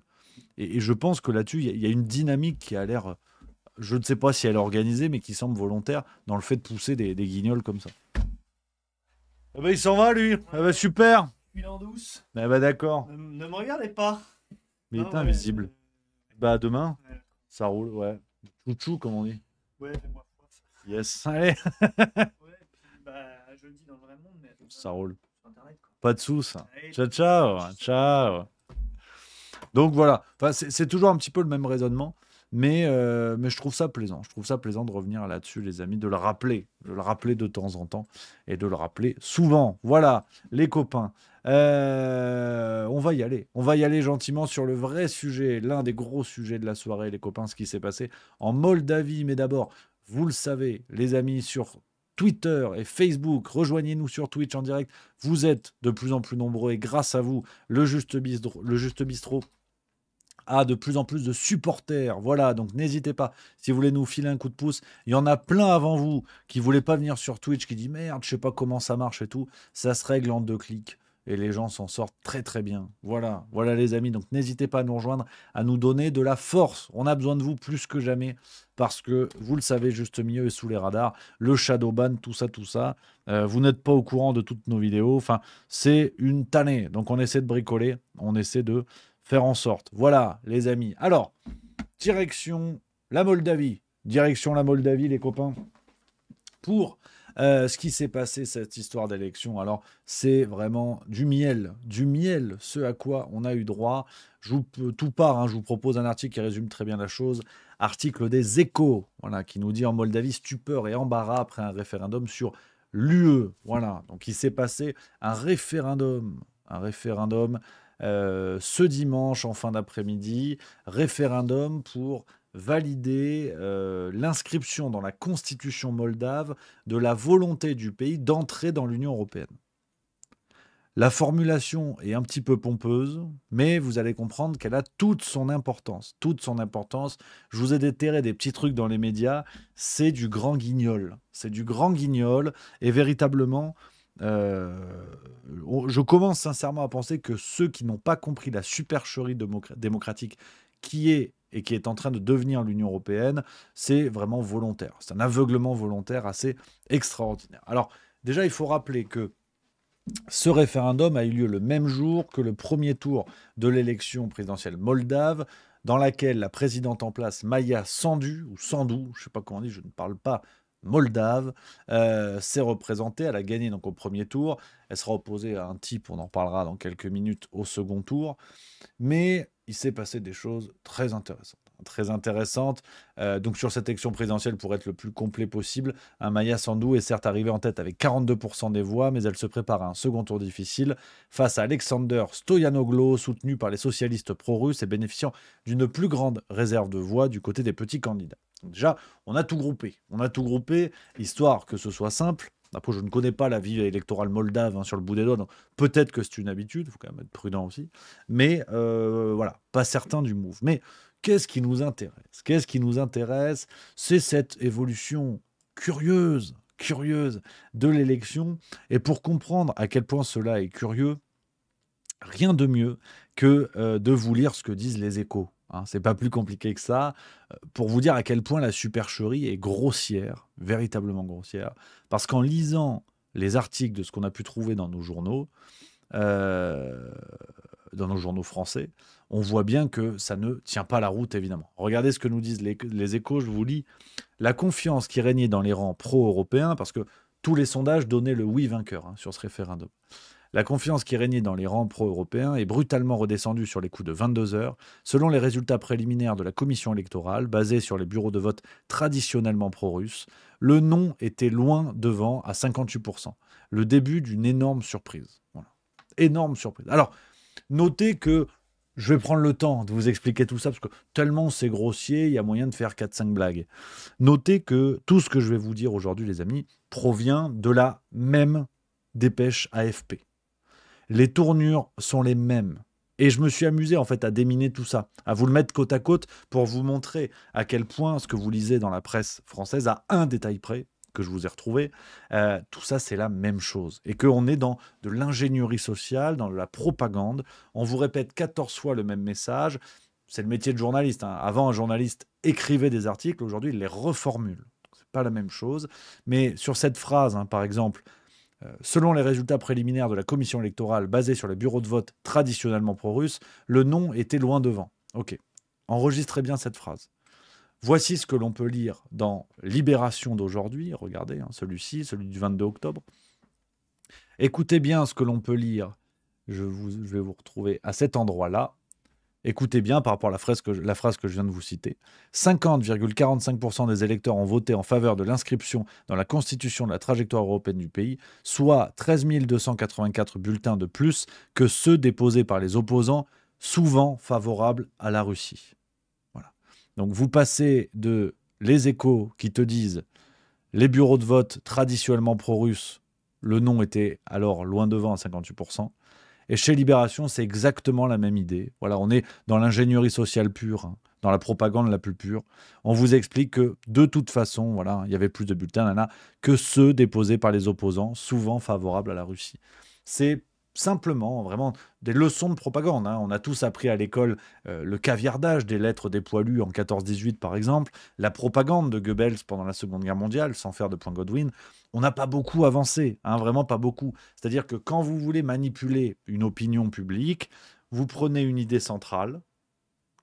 B: Et je pense que là-dessus, il y a une dynamique qui a l'air, je ne sais pas si elle est organisée, mais qui semble volontaire dans le fait de pousser des guignols comme ça. Ah bah il s'en va lui. Ah bah super.
E: Il est en douce.
B: Ah bah d'accord.
E: Ne me regardez pas.
B: Mais il
E: Non,
B: est invisible. Bah demain,
E: Ouais.
B: ça roule, ouais. Chouchou comme on dit.
E: Ouais, fais-moi foi.
B: Yes. Allez,
E: Ouais, puis, bah, je le dis dans le vrai monde, mais
B: ça roule.
E: sur Internet, quoi.
B: Pas de sous.
E: Allez,
B: Ciao ciao. Ciao. Donc voilà. Enfin, c'est toujours un petit peu le même raisonnement. Mais je trouve ça plaisant. Je trouve ça plaisant de revenir là-dessus, les amis, de le rappeler de temps en temps et de le rappeler souvent. Voilà, les copains. On va y aller. On va y aller gentiment sur le vrai sujet, l'un des gros sujets de la soirée, les copains, ce qui s'est passé en Moldavie. Mais d'abord, vous le savez, les amis, sur Twitter et Facebook, rejoignez-nous sur Twitch en direct. Vous êtes de plus en plus nombreux et grâce à vous, le Juste Bistrot a de plus en plus de supporters. Voilà, donc n'hésitez pas. Si vous voulez nous filer un coup de pouce, il y en a plein avant vous qui ne voulaient pas venir sur Twitch, qui disent merde, je sais pas comment ça marche et tout. Ça se règle en 2 clics et les gens s'en sortent très très bien. Voilà, voilà les amis. Donc n'hésitez pas à nous rejoindre, à nous donner de la force. On a besoin de vous plus que jamais parce que vous le savez, Juste Milieu est sous les radars. Le shadowban, tout ça. Vous n'êtes pas au courant de toutes nos vidéos. Enfin, c'est une tannée. Donc on essaie de bricoler, on essaie de faire en sorte. Voilà, les amis. Alors, direction la Moldavie, les copains. Pour ce qui s'est passé, cette histoire d'élection, alors c'est vraiment du miel, ce à quoi on a eu droit. Je vous propose un article qui résume très bien la chose. Article des Échos, voilà, qui nous dit en Moldavie, stupeur et embarras après un référendum sur l'UE. Voilà, donc il s'est passé un référendum ce dimanche en fin d'après-midi, référendum pour valider l'inscription dans la constitution moldave de la volonté du pays d'entrer dans l'Union européenne. La formulation est un petit peu pompeuse, mais vous allez comprendre qu'elle a toute son importance. Je vous ai déterré des petits trucs dans les médias, c'est du grand guignol. Et véritablement, je commence sincèrement à penser que ceux qui n'ont pas compris la supercherie démocratique qui est et qui est en train de devenir l'Union européenne, c'est vraiment volontaire. C'est un aveuglement volontaire assez extraordinaire. Alors, déjà, il faut rappeler que ce référendum a eu lieu le même jour que le premier tour de l'élection présidentielle moldave, dans laquelle la présidente en place, Maia Sandu, ou Sandu, je ne sais pas comment on dit, je ne parle pas moldave, s'est représentée. Elle a gagné donc au premier tour. Elle sera opposée à un type, on en parlera dans quelques minutes, au second tour. Mais il s'est passé des choses très intéressantes. Donc sur cette élection présidentielle, pour être le plus complet possible, Maia Sandu est certes arrivée en tête avec 42% des voix, mais elle se prépare à un second tour difficile face à Alexander Stoyanoglo, soutenu par les socialistes pro-russes et bénéficiant d'une plus grande réserve de voix du côté des petits candidats. Donc déjà, on a tout groupé, histoire que ce soit simple. Après, je ne connais pas la vie électorale moldave sur le bout des doigts, donc peut-être que c'est une habitude, il faut quand même être prudent aussi. Mais voilà, pas certain du move. Mais qu'est-ce qui nous intéresse? C'est cette évolution curieuse de l'élection. Et pour comprendre à quel point cela est curieux, rien de mieux que de vous lire ce que disent les Échos. C'est pas plus compliqué que ça, pour vous dire à quel point la supercherie est grossière, véritablement grossière, parce qu'en lisant les articles de ce qu'on a pu trouver dans nos journaux français, on voit bien que ça ne tient pas la route, évidemment. Regardez ce que nous disent les Échos, je vous lis. La confiance qui régnait dans les rangs pro-européens, parce que tous les sondages donnaient le oui vainqueur sur ce référendum. La confiance qui régnait dans les rangs pro-européens est brutalement redescendue sur les coups de 22 heures, selon les résultats préliminaires de la commission électorale, basés sur les bureaux de vote traditionnellement pro-russes. Le non était loin devant à 58%. Le début d'une énorme surprise. Voilà. Énorme surprise. Alors, notez que je vais prendre le temps de vous expliquer tout ça, parce que tellement c'est grossier, il y a moyen de faire 4-5 blagues. Notez que tout ce que je vais vous dire aujourd'hui, les amis, provient de la même dépêche AFP. Les tournures sont les mêmes. Et je me suis amusé en fait à déminer tout ça, à vous le mettre côte à côte pour vous montrer à quel point ce que vous lisez dans la presse française, à un détail près, que je vous ai retrouvé, tout ça c'est la même chose. Et qu'on est dans de l'ingénierie sociale, dans de la propagande. On vous répète 14 fois le même message. C'est le métier de journaliste. Avant, un journaliste écrivait des articles, aujourd'hui il les reformule. C'est pas la même chose. Mais sur cette phrase, par exemple, selon les résultats préliminaires de la commission électorale basés sur les bureaux de vote traditionnellement pro-russes, le non était loin devant. Ok, enregistrez bien cette phrase. Voici ce que l'on peut lire dans Libération d'aujourd'hui. Regardez, celui-ci, celui du 22 octobre. Écoutez bien ce que l'on peut lire. Je vais vous retrouver à cet endroit-là. Écoutez bien par rapport à la phrase que je viens de vous citer. 50,45% des électeurs ont voté en faveur de l'inscription dans la constitution de la trajectoire européenne du pays, soit 13 284 bulletins de plus que ceux déposés par les opposants, souvent favorables à la Russie. Voilà. Donc vous passez de les Échos qui te disent les bureaux de vote traditionnellement pro-russes, le non était alors loin devant à 58%. Et chez Libération, c'est exactement la même idée. Voilà, on est dans l'ingénierie sociale pure, dans la propagande la plus pure. On vous explique que, de toute façon, voilà, il y avait plus de bulletins que ceux déposés par les opposants, souvent favorables à la Russie. C'est simplement, vraiment, des leçons de propagande. On a tous appris à l'école le caviardage des lettres des poilus en 14-18, par exemple, la propagande de Goebbels pendant la Seconde Guerre mondiale, sans faire de point Godwin. On n'a pas beaucoup avancé, vraiment pas beaucoup. C'est-à-dire que quand vous voulez manipuler une opinion publique, vous prenez une idée centrale,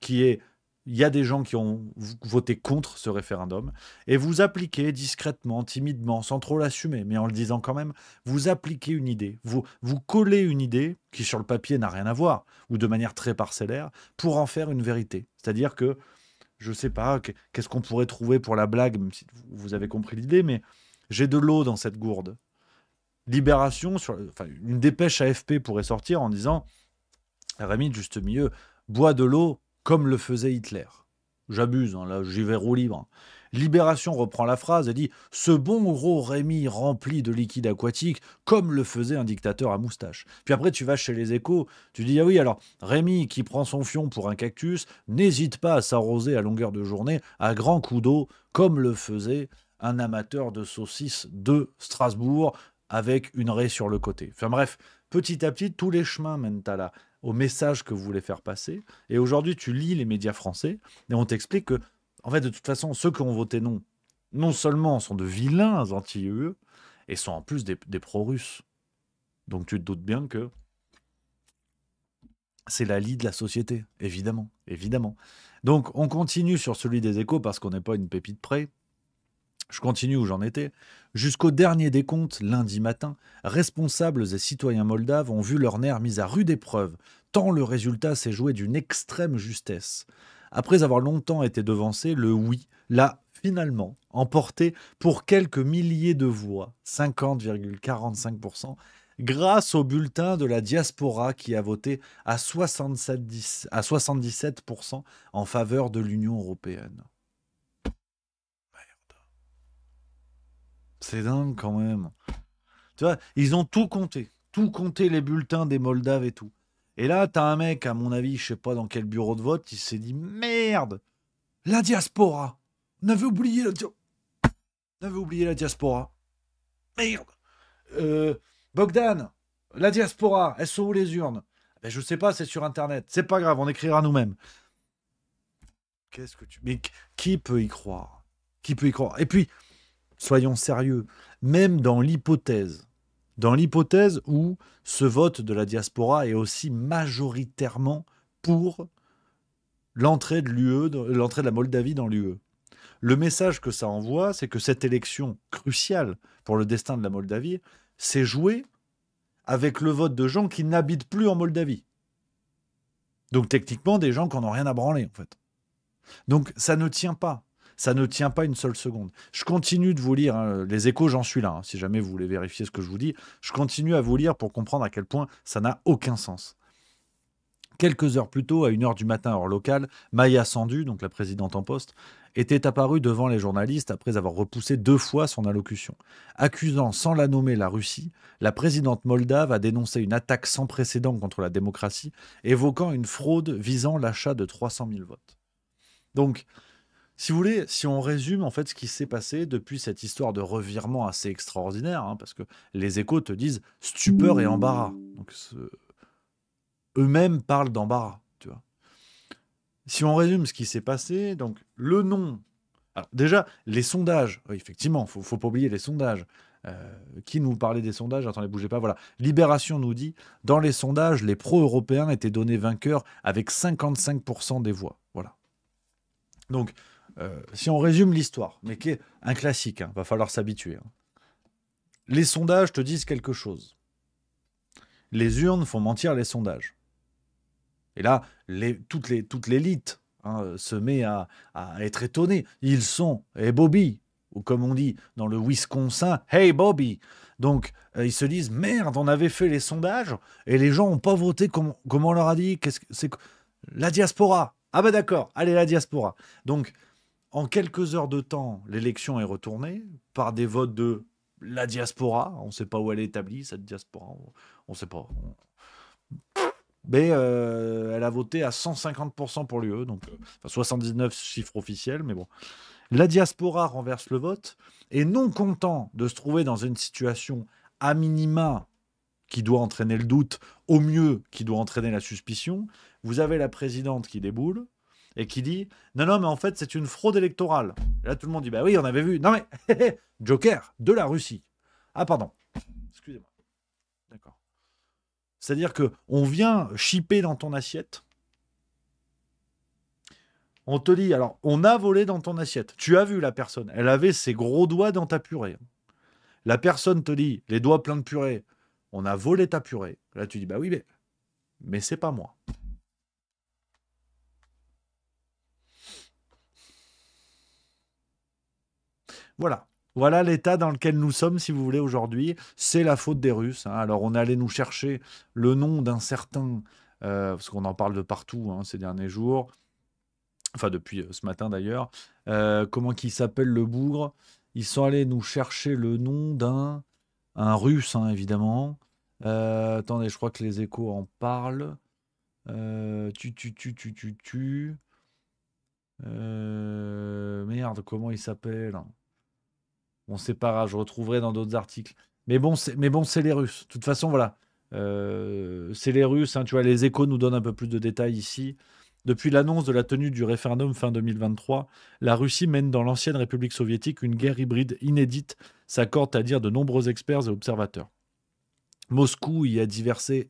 B: qui est, il y a des gens qui ont voté contre ce référendum, et vous appliquez discrètement, timidement, sans trop l'assumer, mais en le disant quand même, vous appliquez une idée, vous collez une idée qui sur le papier n'a rien à voir, ou de manière très parcellaire, pour en faire une vérité. C'est-à-dire que, je ne sais pas, qu'est-ce qu'on pourrait trouver pour la blague, même si vous avez compris l'idée, mais j'ai de l'eau dans cette gourde. Libération, une dépêche AFP pourrait sortir en disant Rémi, juste milieu, bois de l'eau comme le faisait Hitler. J'abuse, là j'y vais roue libre. Libération reprend la phrase et dit « Ce bon gros Rémi rempli de liquide aquatique comme le faisait un dictateur à moustache. » Puis après tu vas chez les Échos, tu dis « Ah oui, alors Rémi qui prend son fion pour un cactus n'hésite pas à s'arroser à longueur de journée à grands coups d'eau comme le faisait un amateur de saucisses de Strasbourg. avec une raie sur le côté. Enfin bref, petit à petit, tous les chemins mènent au message que vous voulez faire passer. Et aujourd'hui, tu lis les médias français et on t'explique que, en fait, de toute façon, ceux qui ont voté non, non seulement sont de vilains anti-UE, et sont en plus des pro-russes. Donc tu te doutes bien que c'est la lie de la société, évidemment, évidemment. Donc on continue sur celui des Échos parce qu'on n'est pas une pépite près. Je continue où j'en étais. Jusqu'au dernier décompte, lundi matin, responsables et citoyens moldaves ont vu leur nerf mis à rude épreuve, tant le résultat s'est joué d'une extrême justesse. Après avoir longtemps été devancé, le oui l'a finalement emporté pour quelques milliers de voix, 50,45%, grâce au bulletin de la diaspora qui a voté à 77% en faveur de l'Union européenne. C'est dingue quand même. Tu vois, ils ont tout compté les bulletins des Moldaves et tout. Et là, t'as un mec, à mon avis, je sais pas dans quel bureau de vote, il s'est dit merde, la diaspora. On avait oublié la diaspora. Merde. Bogdan, la diaspora, elles sont où les urnes? Ben, je sais pas, c'est sur Internet. C'est pas grave, on écrira nous-mêmes. Qu'est-ce que tu... Mais qui peut y croire? Qui peut y croire? Et puis, soyons sérieux, même dans l'hypothèse où ce vote de la diaspora est aussi majoritairement pour l'entrée de la Moldavie dans l'UE. Le message que ça envoie, c'est que cette élection cruciale pour le destin de la Moldavie s'est jouée avec le vote de gens qui n'habitent plus en Moldavie. Donc techniquement, des gens qui n'en ont rien à branler, en fait. Donc ça ne tient pas. Ça ne tient pas une seule seconde. Je continue de vous lire, hein, les Échos, j'en suis là, hein, si jamais vous voulez vérifier ce que je vous dis. Je continue à vous lire pour comprendre à quel point ça n'a aucun sens. Quelques heures plus tôt, à 1h du matin, heure locale, Maia Sandu, donc la présidente en poste, était apparue devant les journalistes après avoir repoussé 2 fois son allocution. Accusant sans la nommer la Russie, la présidente moldave a dénoncé une attaque sans précédent contre la démocratie, évoquant une fraude visant l'achat de 300 000 votes. Donc, si vous voulez, si on résume en fait ce qui s'est passé depuis cette histoire de revirement assez extraordinaire, hein, parce que les Échos te disent stupeur et embarras. Donc, eux-mêmes parlent d'embarras, tu vois. Si on résume ce qui s'est passé, donc le non. Alors déjà, les sondages, oui, effectivement, faut pas oublier les sondages. Qui nous parlait des sondages? Attendez, bougez pas, voilà. Libération nous dit, dans les sondages, les pro-européens étaient donnés vainqueurs avec 55% des voix. Voilà. Donc, si on résume l'histoire, mais qui est un classique, va falloir s'habituer. Les sondages te disent quelque chose. Les urnes font mentir les sondages. Et là, toute l'élite se met à être étonnée. Ils sont « Hey Bobby !» ou comme on dit dans le Wisconsin « Hey Bobby !» Donc, ils se disent « Merde, on avait fait les sondages et les gens n'ont pas voté comme on leur a dit. La diaspora !» Ah ben d'accord, allez, la diaspora. Donc, en quelques heures de temps, l'élection est retournée par des votes de la diaspora. On ne sait pas où elle est établie, cette diaspora. On ne sait pas. Mais elle a voté à 150% pour l'UE, donc 79 chiffres officiels, mais bon. La diaspora renverse le vote, et non content de se trouver dans une situation à minima qui doit entraîner le doute, au mieux qui doit entraîner la suspicion, vous avez la présidente qui déboule, et qui dit « Non, mais en fait, c'est une fraude électorale. » Et là, tout le monde dit « Bah oui, on avait vu. Non, mais Joker, de la Russie. » Ah, pardon. Excusez-moi. D'accord. C'est-à-dire qu'on vient chipper dans ton assiette. On te dit, alors, on a volé dans ton assiette. Tu as vu la personne. Elle avait ses gros doigts dans ta purée. La personne te dit, les doigts pleins de purée, on a volé ta purée. Là, tu dis, bah oui, mais c'est pas moi. Voilà l'état dans lequel nous sommes, si vous voulez, aujourd'hui. C'est la faute des Russes. Alors, on est allé nous chercher le nom d'un certain... parce qu'on en parle de partout ces derniers jours. Enfin, depuis ce matin, d'ailleurs. Comment qu'il s'appelle, le bougre? Ils sont allés nous chercher le nom d'un Russe, évidemment. Attendez, je crois que les Échos en parlent. Merde, comment il s'appelle? Bon, c'est pas grave, je retrouverai dans d'autres articles. Mais bon, c'est les Russes. De toute façon, voilà. C'est les Russes. Hein, tu vois, les Échos nous donnent un peu plus de détails ici. Depuis l'annonce de la tenue du référendum fin 2023, la Russie mène dans l'ancienne République soviétique une guerre hybride inédite, s'accordent à dire de nombreux experts et observateurs. Moscou y a déversé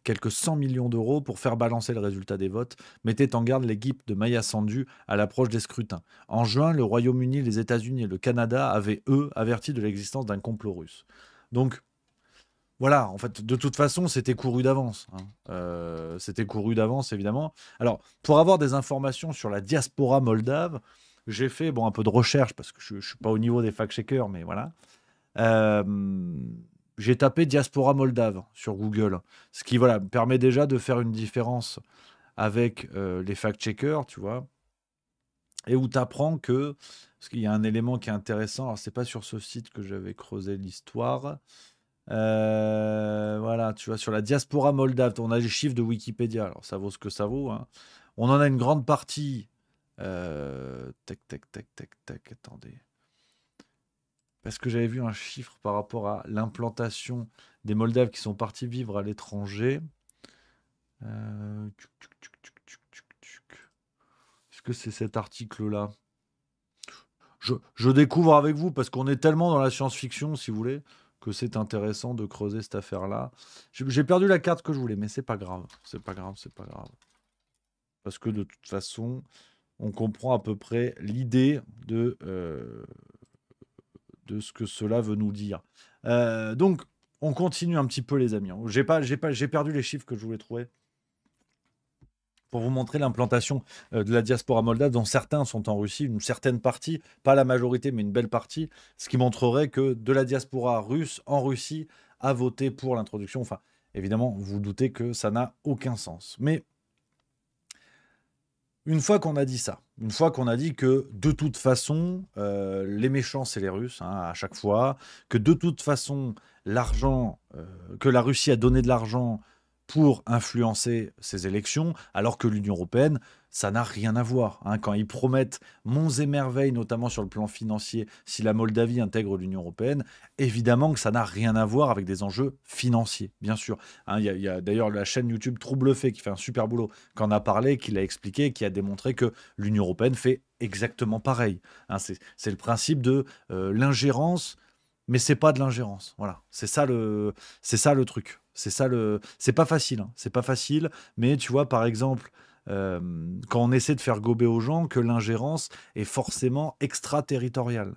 B: quelques 100 millions d'euros pour faire balancer le résultat des votes, mettait en garde l'équipe de Maya Sandu à l'approche des scrutins. En juin, le Royaume-Uni, les États-Unis et le Canada avaient, eux, averti de l'existence d'un complot russe. Donc, voilà, en fait, de toute façon, c'était couru d'avance. Hein. C'était couru d'avance, évidemment. Alors, pour avoir des informations sur la diaspora moldave, j'ai fait un peu de recherche, parce que je ne suis pas au niveau des fact-checkers, mais voilà. Euh, j'ai tapé diaspora moldave sur Google, ce qui me permet déjà de faire une différence avec les fact-checkers, tu vois, et où tu apprends que, parce qu'il y a un élément qui est intéressant, alors c'est pas sur ce site que j'avais creusé l'histoire, voilà, tu vois, sur la diaspora moldave, on a les chiffres de Wikipédia, alors ça vaut ce que ça vaut, hein. On en a une grande partie, tac, attendez. Parce que j'avais vu un chiffre par rapport à l'implantation des Moldaves qui sont partis vivre à l'étranger. Est-ce que c'est cet article-là? Je découvre avec vous parce qu'on est tellement dans la science-fiction, si vous voulez, que c'est intéressant de creuser cette affaire-là. J'ai perdu la carte que je voulais, mais c'est pas grave. C'est pas grave. Parce que de toute façon, on comprend à peu près l'idée de ce que cela veut nous dire. Donc, on continue un petit peu, les amis. J'ai perdu les chiffres que je voulais trouver pour vous montrer l'implantation de la diaspora moldave, dont certains sont en Russie, une certaine partie, pas la majorité, mais une belle partie, ce qui montrerait que de la diaspora russe en Russie a voté pour l'introduction. Enfin, évidemment, vous doutez que ça n'a aucun sens. Mais une fois qu'on a dit ça, une fois qu'on a dit que de toute façon, les méchants, c'est les Russes, hein, à chaque fois, que de toute façon, l'argent, que la Russie a donné de l'argent pour influencer ces élections, alors que l'Union européenne, ça n'a rien à voir. Hein. Quand ils promettent monts et merveilles, notamment sur le plan financier, si la Moldavie intègre l'Union européenne, évidemment que ça n'a rien à voir avec des enjeux financiers, bien sûr. Hein, il y a d'ailleurs la chaîne YouTube Trouble Fait qui fait un super boulot, qui en a parlé, qui l'a expliqué, qui a démontré que l'Union européenne fait exactement pareil. Hein, c'est le principe de l'ingérence, mais c'est pas de l'ingérence. Voilà, c'est ça le truc. C'est pas facile. Hein. C'est pas facile, mais tu vois, par exemple, quand on essaie de faire gober aux gens que l'ingérence est forcément extraterritoriale.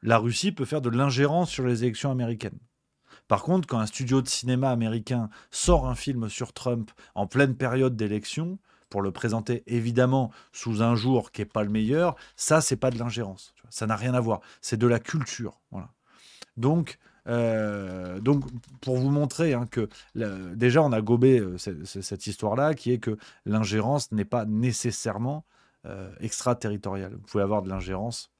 B: La Russie peut faire de l'ingérence sur les élections américaines. Par contre, quand un studio de cinéma américain sort un film sur Trump en pleine période d'élection, pour le présenter évidemment sous un jour qui n'est pas le meilleur, ça, c'est pas de l'ingérence. Ça n'a rien à voir. C'est de la culture. Voilà. Donc, pour vous montrer hein, que déjà, on a gobé cette histoire-là, qui est que l'ingérence n'est pas nécessairement extraterritoriale. Vous pouvez avoir de l'ingérence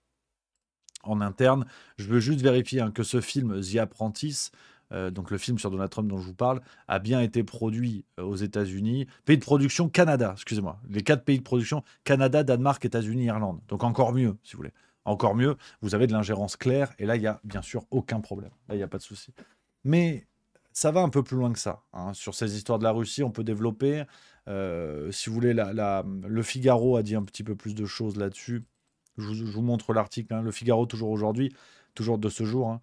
B: en interne. Je veux juste vérifier hein, que ce film, The Apprentice, donc le film sur Donald Trump dont je vous parle, a bien été produit aux États-Unis. Pays de production Canada, excusez-moi. Les 4 pays de production, Canada, Danemark, États-Unis, Irlande. Donc encore mieux, si vous voulez. Encore mieux, vous avez de l'ingérence claire, et là, il n'y a bien sûr aucun problème. Là, il n'y a pas de souci. Mais ça va un peu plus loin que ça. Hein. Sur ces histoires de la Russie, on peut développer. Si vous voulez, le Figaro a dit un petit peu plus de choses là-dessus. Je vous montre l'article. Hein. Le Figaro, toujours aujourd'hui, toujours de ce jour. Hein.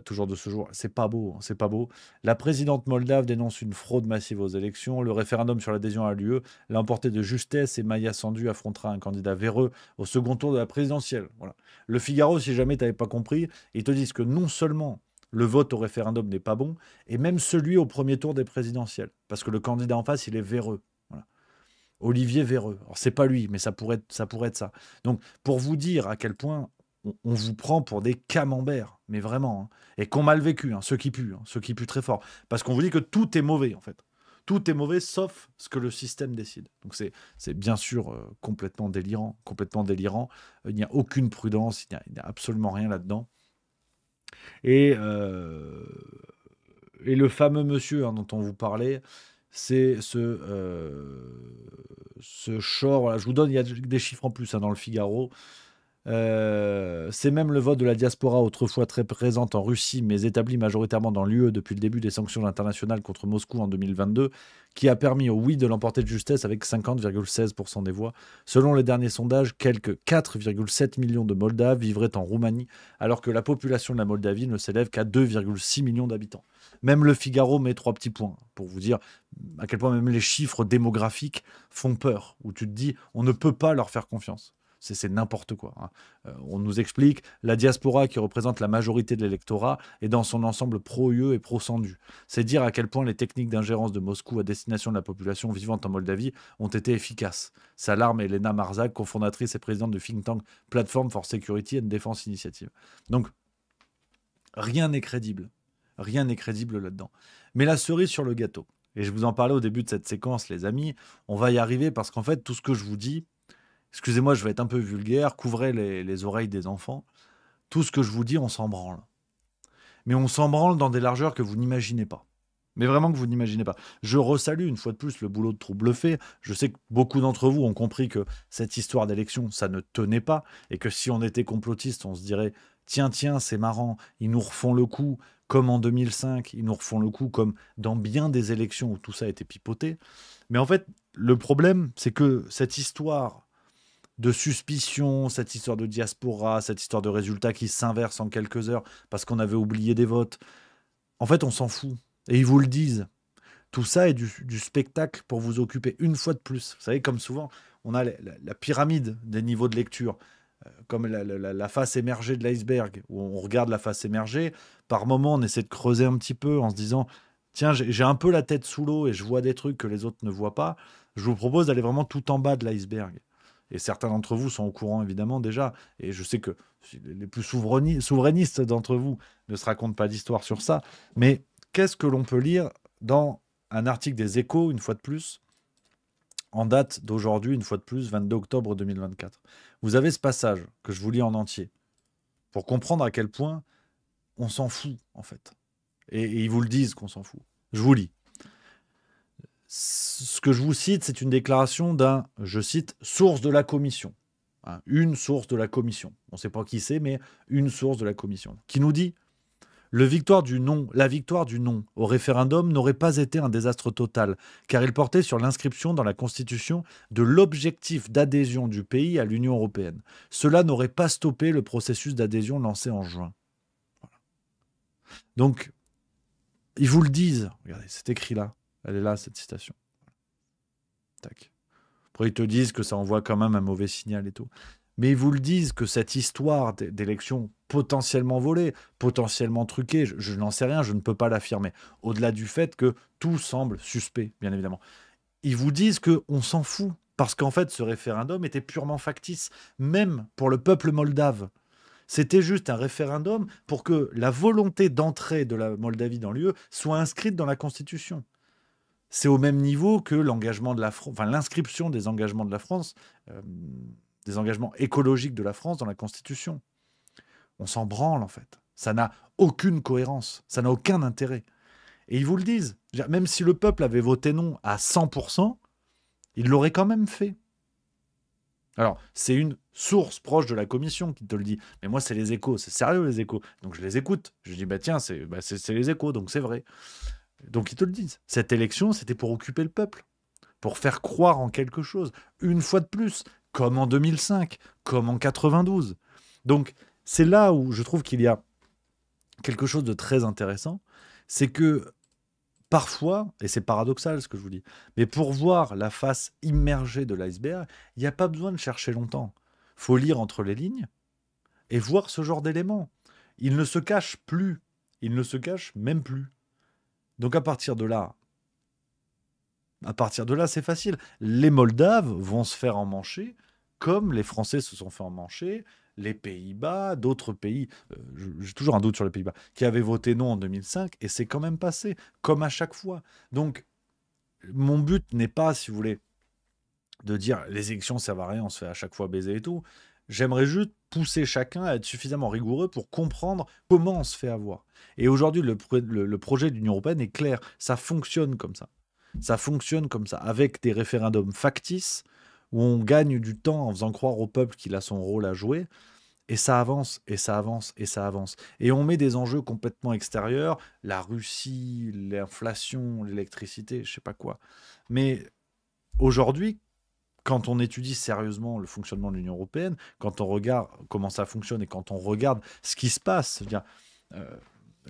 B: Toujours de ce jour, c'est pas beau, hein, c'est pas beau. La présidente moldave dénonce une fraude massive aux élections. Le référendum sur l'adhésion à l'UE l'a emporté de justesse et Maya Sandu affrontera un candidat véreux au second tour de la présidentielle. Voilà. Le Figaro, si jamais tu n'avais pas compris, ils te disent que non seulement le vote au référendum n'est pas bon, et même celui au premier tour des présidentielles, parce que le candidat en face, il est véreux. Voilà. Olivier Véreux. Alors, c'est pas lui, mais ça pourrait être ça. Donc, pour vous dire à quel point on vous prend pour des camemberts, mais vraiment, hein, et qu'on mal vécu, hein, ceux qui puent très fort. Parce qu'on vous dit que tout est mauvais, en fait. Tout est mauvais, sauf ce que le système décide. Donc c'est bien sûr complètement délirant. Il n'y a aucune prudence, il n'y a absolument rien là-dedans. Et le fameux monsieur hein, dont on vous parlait, c'est ce Shore. Voilà, je vous donne, il y a des chiffres en plus hein, dans le Figaro. C'est même le vote de la diaspora, autrefois très présente en Russie, mais établie majoritairement dans l'UE depuis le début des sanctions internationales contre Moscou en 2022, qui a permis au oui de l'emporter de justesse avec 50,16% des voix. Selon les derniers sondages, quelques 4,7 millions de Moldaves vivraient en Roumanie, alors que la population de la Moldavie ne s'élève qu'à 2,6 millions d'habitants. Même le Figaro met 3 petits points, pour vous dire à quel point même les chiffres démographiques font peur, où tu te dis on ne peut pas leur faire confiance. C'est n'importe quoi. Hein. On nous explique, la diaspora qui représente la majorité de l'électorat est dans son ensemble pro-UE et pro-Sandu. C'est dire à quel point les techniques d'ingérence de Moscou à destination de la population vivante en Moldavie ont été efficaces. S'alarme Elena Marzak, cofondatrice et présidente du think tank Platform for Security and Defense Initiative. Donc, rien n'est crédible. Rien n'est crédible là-dedans. Mais la cerise sur le gâteau, et je vous en parlais au début de cette séquence, les amis, on va y arriver parce qu'en fait, tout ce que je vous dis, excusez-moi, je vais être un peu vulgaire, couvrez les oreilles des enfants. Tout ce que je vous dis, on s'en branle. Mais on s'en branle dans des largeurs que vous n'imaginez pas. Mais vraiment que vous n'imaginez pas. Je resalue une fois de plus le boulot de Trouble fait. Je sais que beaucoup d'entre vous ont compris que cette histoire d'élection, ça ne tenait pas. Et que si on était complotiste, on se dirait « Tiens, c'est marrant, ils nous refont le coup comme en 2005, ils nous refont le coup comme dans bien des élections où tout ça a été pipoté. » Mais en fait, le problème, c'est que cette histoire de suspicion, cette histoire de diaspora, cette histoire de résultats qui s'inversent en quelques heures parce qu'on avait oublié des votes. En fait, on s'en fout. Et ils vous le disent. Tout ça est du spectacle pour vous occuper une fois de plus. Vous savez, comme souvent, on a la pyramide des niveaux de lecture, comme la face émergée de l'iceberg, où on regarde la face émergée. Par moment, on essaie de creuser un petit peu en se disant « Tiens, j'ai un peu la tête sous l'eau et je vois des trucs que les autres ne voient pas. » Je vous propose d'aller vraiment tout en bas de l'iceberg. Et certains d'entre vous sont au courant, évidemment, déjà. Et je sais que les plus souverainistes d'entre vous ne se racontent pas d'histoire sur ça. Mais qu'est-ce que l'on peut lire dans un article des Échos, une fois de plus, en date d'aujourd'hui, une fois de plus, 22 octobre 2024. Vous avez ce passage que je vous lis en entier, pour comprendre à quel point on s'en fout, en fait. Et ils vous le disent qu'on s'en fout. Je vous lis. Ce que je vous cite, c'est une déclaration d'un, je cite, source de la commission. Hein, une source de la commission. On ne sait pas qui c'est, mais une source de la commission. Qui nous dit la victoire du non au référendum n'aurait pas été un désastre total, car il portait sur l'inscription dans la Constitution de l'objectif d'adhésion du pays à l'Union européenne. Cela n'aurait pas stoppé le processus d'adhésion lancé en juin. Voilà. Donc, ils vous le disent. Regardez, c'est écrit là. Elle est là, cette citation. Tac. Après, ils te disent que ça envoie quand même un mauvais signal et tout. Mais ils vous le disent que cette histoire d'élection potentiellement volée, potentiellement truquée, je n'en sais rien, je ne peux pas l'affirmer. Au-delà du fait que tout semble suspect, bien évidemment. Ils vous disent qu'on s'en fout, parce qu'en fait, ce référendum était purement factice, même pour le peuple moldave. C'était juste un référendum pour que la volonté d'entrée de la Moldavie dans l'UE soit inscrite dans la Constitution. C'est au même niveau que l'engagement de la France, enfin l'inscription des engagements de la France, des engagements écologiques de la France dans la Constitution. On s'en branle en fait. Ça n'a aucune cohérence, ça n'a aucun intérêt. Et ils vous le disent. Même si le peuple avait voté non à 100%, il l'aurait quand même fait. Alors, c'est une source proche de la commission qui te le dit. Mais moi, c'est les Échos. C'est sérieux, les Échos. Donc, je les écoute. Je dis, tiens, c'est les Échos, donc c'est vrai. Donc, ils te le disent. Cette élection, c'était pour occuper le peuple, pour faire croire en quelque chose, une fois de plus, comme en 2005, comme en 92. Donc, c'est là où je trouve qu'il y a quelque chose de très intéressant, c'est que parfois, et c'est paradoxal ce que je vous dis, mais pour voir la face immergée de l'iceberg, il n'y a pas besoin de chercher longtemps. Il faut lire entre les lignes et voir ce genre d'éléments. Il ne se cache plus. Il ne se cache même plus. Donc à partir de là, c'est facile. Les Moldaves vont se faire emmancher comme les Français se sont fait emmancher, les Pays-Bas, d'autres pays, j'ai toujours un doute sur les Pays-Bas, qui avaient voté non en 2005, et c'est quand même passé, comme à chaque fois. Donc, mon but n'est pas, si vous voulez, de dire les élections, ça va rien, on se fait à chaque fois baiser et tout. J'aimerais juste pousser chacun à être suffisamment rigoureux pour comprendre comment on se fait avoir. Et aujourd'hui, le projet de l'Union européenne est clair, ça fonctionne comme ça. Ça fonctionne comme ça, avec des référendums factices, où on gagne du temps en faisant croire au peuple qu'il a son rôle à jouer, et ça avance, et ça avance, et ça avance. Et on met des enjeux complètement extérieurs, la Russie, l'inflation, l'électricité, je sais pas quoi. Mais aujourd'hui, quand on étudie sérieusement le fonctionnement de l'Union européenne, quand on regarde comment ça fonctionne et quand on regarde ce qui se passe, c'est-à-dire, euh,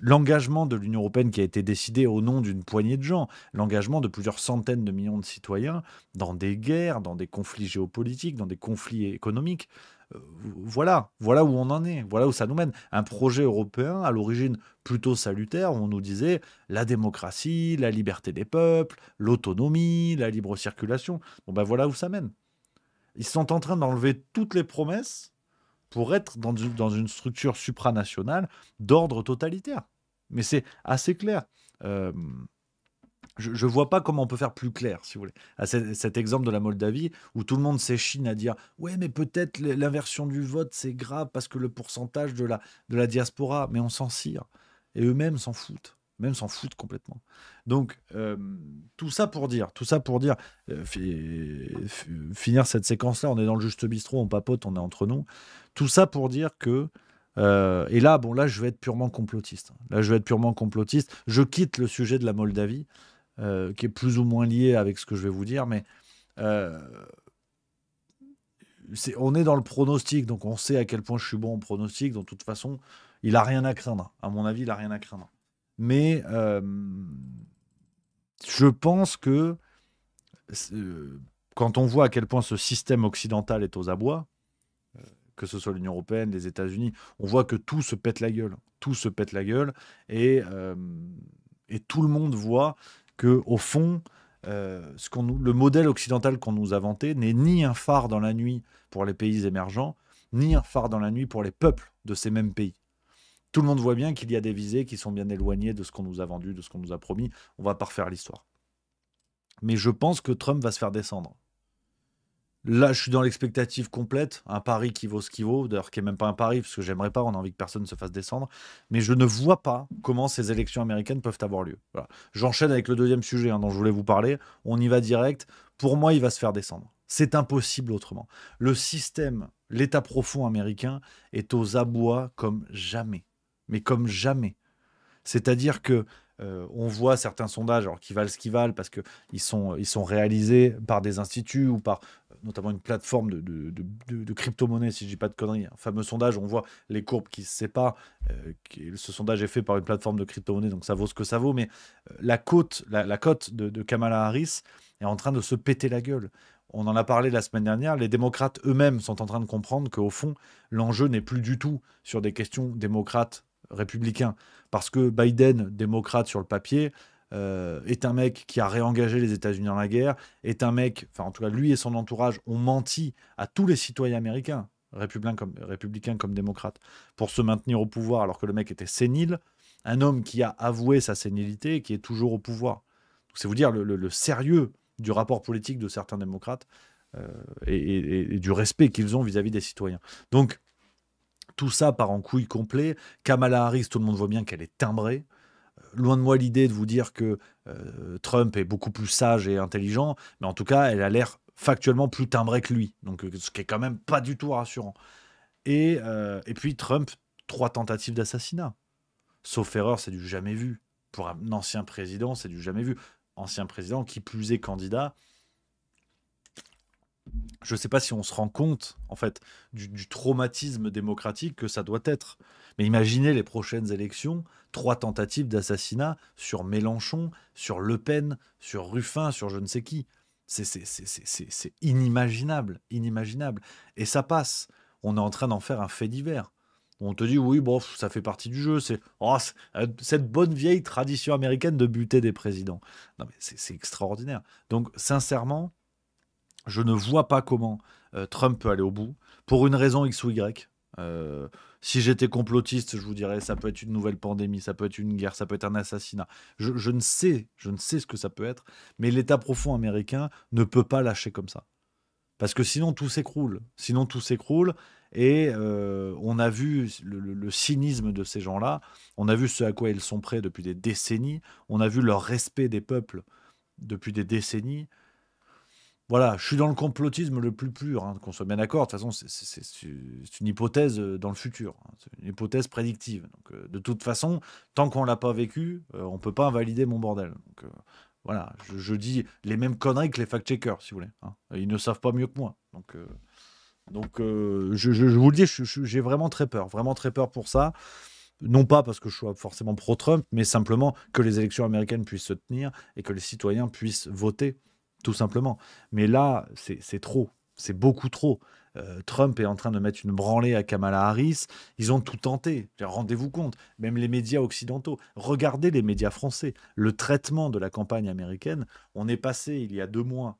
B: l'engagement de l'Union européenne qui a été décidé au nom d'une poignée de gens, l'engagement de plusieurs centaines de millions de citoyens dans des guerres, dans des conflits géopolitiques, dans des conflits économiques, voilà où on en est, voilà où ça nous mène. Un projet européen à l'origine plutôt salutaire où on nous disait la démocratie, la liberté des peuples, l'autonomie, la libre circulation. Bon ben voilà où ça mène. Ils sont en train d'enlever toutes les promesses pour être dans une structure supranationale d'ordre totalitaire. Mais c'est assez clair. Euh, je ne vois pas comment on peut faire plus clair, si vous voulez. À cet exemple de la Moldavie, où tout le monde s'échine à dire « Ouais, mais peut-être l'inversion du vote, c'est grave parce que le pourcentage de la diaspora, mais on s'en cire. » Et eux-mêmes s'en foutent. Même s'en foutent complètement. Donc, tout ça pour dire, finir cette séquence-là, on est dans le juste bistrot, on papote, on est entre nous. Tout ça pour dire que, et là, bon, là, je vais être purement complotiste. Je quitte le sujet de la Moldavie, qui est plus ou moins lié avec ce que je vais vous dire, mais euh, on est dans le pronostic, donc on sait à quel point je suis bon en pronostic. Donc, de toute façon, il a rien à craindre. À mon avis, il a rien à craindre. Mais je pense que quand on voit à quel point ce système occidental est aux abois, que ce soit l'Union européenne, les États-Unis, on voit que tout se pète la gueule. Tout se pète la gueule. Et tout le monde voit que, au fond, le modèle occidental qu'on nous a vanté n'est ni un phare dans la nuit pour les pays émergents, ni un phare dans la nuit pour les peuples de ces mêmes pays. Tout le monde voit bien qu'il y a des visées qui sont bien éloignées de ce qu'on nous a vendu, de ce qu'on nous a promis. On va pas refaire l'histoire. Mais je pense que Trump va se faire descendre. Là, je suis dans l'expectative complète. Un pari qui vaut ce qu'il vaut. D'ailleurs, qui n'est même pas un pari, parce que j'aimerais pas, on a envie que personne ne se fasse descendre. Mais je ne vois pas comment ces élections américaines peuvent avoir lieu. Voilà. J'enchaîne avec le deuxième sujet dont je voulais vous parler. On y va direct. Pour moi, il va se faire descendre. C'est impossible autrement. Le système, l'État profond américain est aux abois comme jamais. Mais comme jamais. C'est-à-dire que on voit certains sondages, alors qui valent ce qu'ils valent, parce qu'ils sont réalisés par des instituts ou par notamment une plateforme de crypto-monnaie, si je ne dis pas de conneries. Un fameux sondage, on voit les courbes qui se séparent. Ce sondage est fait par une plateforme de crypto-monnaie, donc ça vaut ce que ça vaut. Mais la cote de Kamala Harris est en train de se péter la gueule. On en a parlé la semaine dernière, les démocrates eux-mêmes sont en train de comprendre qu'au fond, l'enjeu n'est plus du tout sur des questions démocrates républicains. Parce que Biden, démocrate sur le papier, est un mec qui a réengagé les États-Unis dans la guerre, est un mec, enfin en tout cas lui et son entourage ont menti à tous les citoyens américains, républicains comme démocrates, pour se maintenir au pouvoir alors que le mec était sénile, un homme qui a avoué sa sénilité et qui est toujours au pouvoir. C'est vous dire le sérieux du rapport politique de certains démocrates et du respect qu'ils ont vis-à-vis des citoyens. Donc, tout ça part en couille complet. Kamala Harris, tout le monde voit bien qu'elle est timbrée. Loin de moi l'idée de vous dire que Trump est beaucoup plus sage et intelligent, mais en tout cas, elle a l'air factuellement plus timbrée que lui. Donc, ce qui est quand même pas du tout rassurant. Et puis, Trump, 3 tentatives d'assassinat. Sauf erreur, c'est du jamais vu. Pour un ancien président, c'est du jamais vu. Ancien président, qui plus est candidat. Je ne sais pas si on se rend compte, en fait, du traumatisme démocratique que ça doit être. Mais imaginez les prochaines élections, 3 tentatives d'assassinat sur Mélenchon, sur Le Pen, sur Ruffin, sur je ne sais qui. C'est inimaginable, inimaginable. Et ça passe. On est en train d'en faire un fait divers. On te dit, oui, bon, ça fait partie du jeu. C'est cette bonne vieille tradition américaine de buter des présidents. Non, mais c'est extraordinaire. Donc, sincèrement, je ne vois pas comment Trump peut aller au bout, pour une raison X ou Y. Si j'étais complotiste, je vous dirais, ça peut être une nouvelle pandémie, ça peut être une guerre, ça peut être un assassinat. Je ne sais ce que ça peut être, mais l'État profond américain ne peut pas lâcher comme ça. Parce que sinon, tout s'écroule. Et on a vu le cynisme de ces gens-là, on a vu ce à quoi ils sont prêts depuis des décennies, on a vu leur respect des peuples depuis des décennies. voilà, je suis dans le complotisme le plus pur, hein, qu'on soit bien d'accord. De toute façon, c'est une hypothèse dans le futur, hein, c'est une hypothèse prédictive. Donc, de toute façon, tant qu'on l'a pas vécu, on peut pas invalider mon bordel. Donc, voilà, je dis les mêmes conneries que les fact-checkers, si vous voulez, hein. Ils ne savent pas mieux que moi. Donc, je vous le dis, j'ai vraiment très peur pour ça. Non pas parce que je sois forcément pro-Trump, mais simplement que les élections américaines puissent se tenir et que les citoyens puissent voter, tout simplement. Mais là, c'est trop, c'est beaucoup trop. Trump est en train de mettre une branlée à Kamala Harris. Ils ont tout tenté. Rendez-vous compte, même les médias occidentaux. Regardez les médias français. Le traitement de la campagne américaine, on est passé il y a 2 mois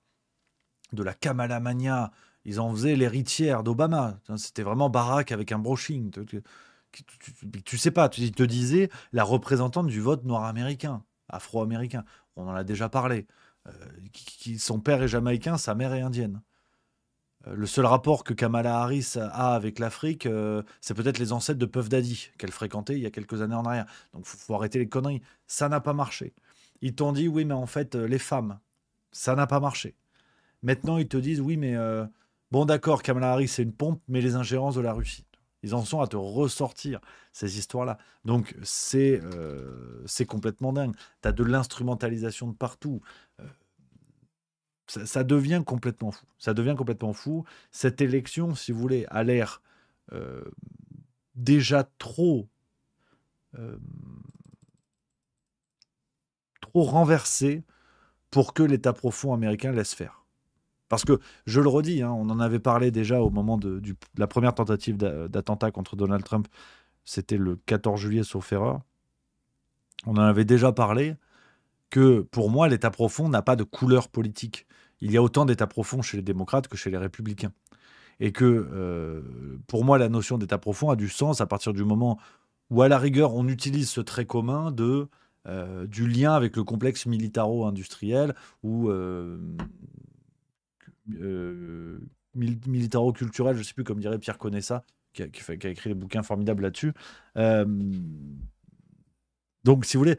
B: de la Kamala Mania. Ils en faisaient l'héritière d'Obama. C'était vraiment Barack avec un brushing. Tu sais pas, tu te disais la représentante du vote noir américain, afro-américain. On en a déjà parlé. Son père est jamaïcain, sa mère est indienne. Le seul rapport que Kamala Harris a avec l'Afrique, c'est peut-être les ancêtres de Puff Daddy qu'elle fréquentait il y a quelques années en arrière. Donc faut arrêter les conneries. Ça n'a pas marché. Ils t'ont dit oui, mais en fait, les femmes, ça n'a pas marché. Maintenant, ils te disent oui, mais bon, d'accord, Kamala Harris, c'est une pompe, mais les ingérences de la Russie. Ils en sont à te ressortir ces histoires-là. Donc, c'est complètement dingue. Tu as de l'instrumentalisation de partout. Ça devient complètement fou. Ça devient complètement fou. Cette élection, si vous voulez, a l'air déjà trop renversée pour que l'État profond américain laisse faire. Parce que, je le redis, hein, on en avait parlé déjà au moment de la première tentative d'attentat contre Donald Trump. C'était le 14 juillet, sauf erreur. On en avait déjà parlé que, pour moi, l'État profond n'a pas de couleur politique. Il y a autant d'États profonds chez les démocrates que chez les républicains. Et que, pour moi, la notion d'État profond a du sens à partir du moment où, à la rigueur, on utilise ce trait commun du lien avec le complexe militaro-industriel ou militaro-culturel, je ne sais plus, comme dirait Pierre Conessa, qui a écrit des bouquins formidables là-dessus. Donc, si vous voulez,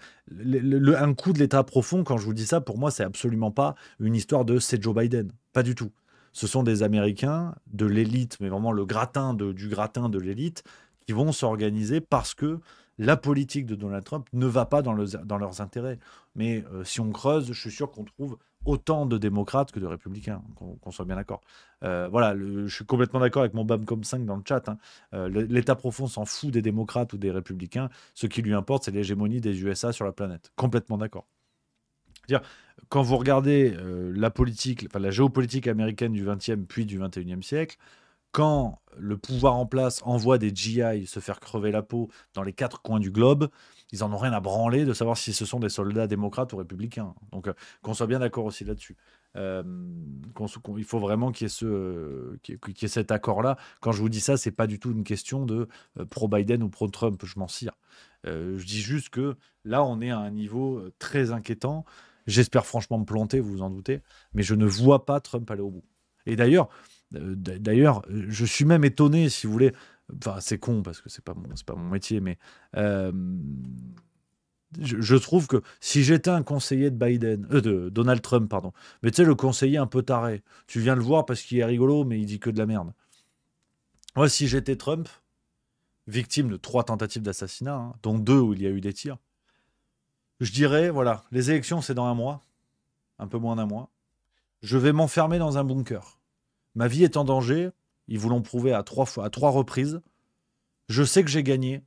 B: un coup de l'État profond, quand je vous dis ça, pour moi, c'est absolument pas une histoire de c'est Joe Biden. Pas du tout. Ce sont des Américains de l'élite, mais vraiment le gratin du gratin de l'élite, qui vont s'organiser parce que la politique de Donald Trump ne va pas dans leurs intérêts. Mais si on creuse, je suis sûr qu'on trouve autant de démocrates que de républicains, qu'on soit bien d'accord. Voilà, je suis complètement d'accord avec mon Bamcom5 dans le chat, hein. L'État profond s'en fout des démocrates ou des républicains. Ce qui lui importe, c'est l'hégémonie des USA sur la planète. Complètement d'accord. C'est-à-dire, quand vous regardez la géopolitique américaine du XXe puis du XXIe siècle, quand le pouvoir en place envoie des GI se faire crever la peau dans les 4 coins du globe, ils en ont rien à branler de savoir si ce sont des soldats démocrates ou républicains. Donc, qu'on soit bien d'accord aussi là-dessus. Il faut vraiment qu'il y ait cet accord-là. Quand je vous dis ça, c'est pas du tout une question de pro-Biden ou pro-Trump. Je m'en cire. Je dis juste que là, on est à un niveau très inquiétant. J'espère franchement me planter, vous vous en doutez, mais je ne vois pas Trump aller au bout. Et d'ailleurs, je suis même étonné, si vous voulez. Enfin, c'est con parce que c'est pas mon métier, mais je trouve que si j'étais un conseiller de Donald Trump, pardon, mais tu sais, le conseiller un peu taré, tu viens le voir parce qu'il est rigolo, mais il dit que de la merde. Moi, si j'étais Trump, victime de 3 tentatives d'assassinat, hein, dont 2 où il y a eu des tirs, je dirais, voilà, les élections, c'est dans 1 mois, un peu moins d'1 mois. Je vais m'enfermer dans un bunker. Ma vie est en danger. Ils vous l'ont prouvé à 3 reprises. Je sais que j'ai gagné.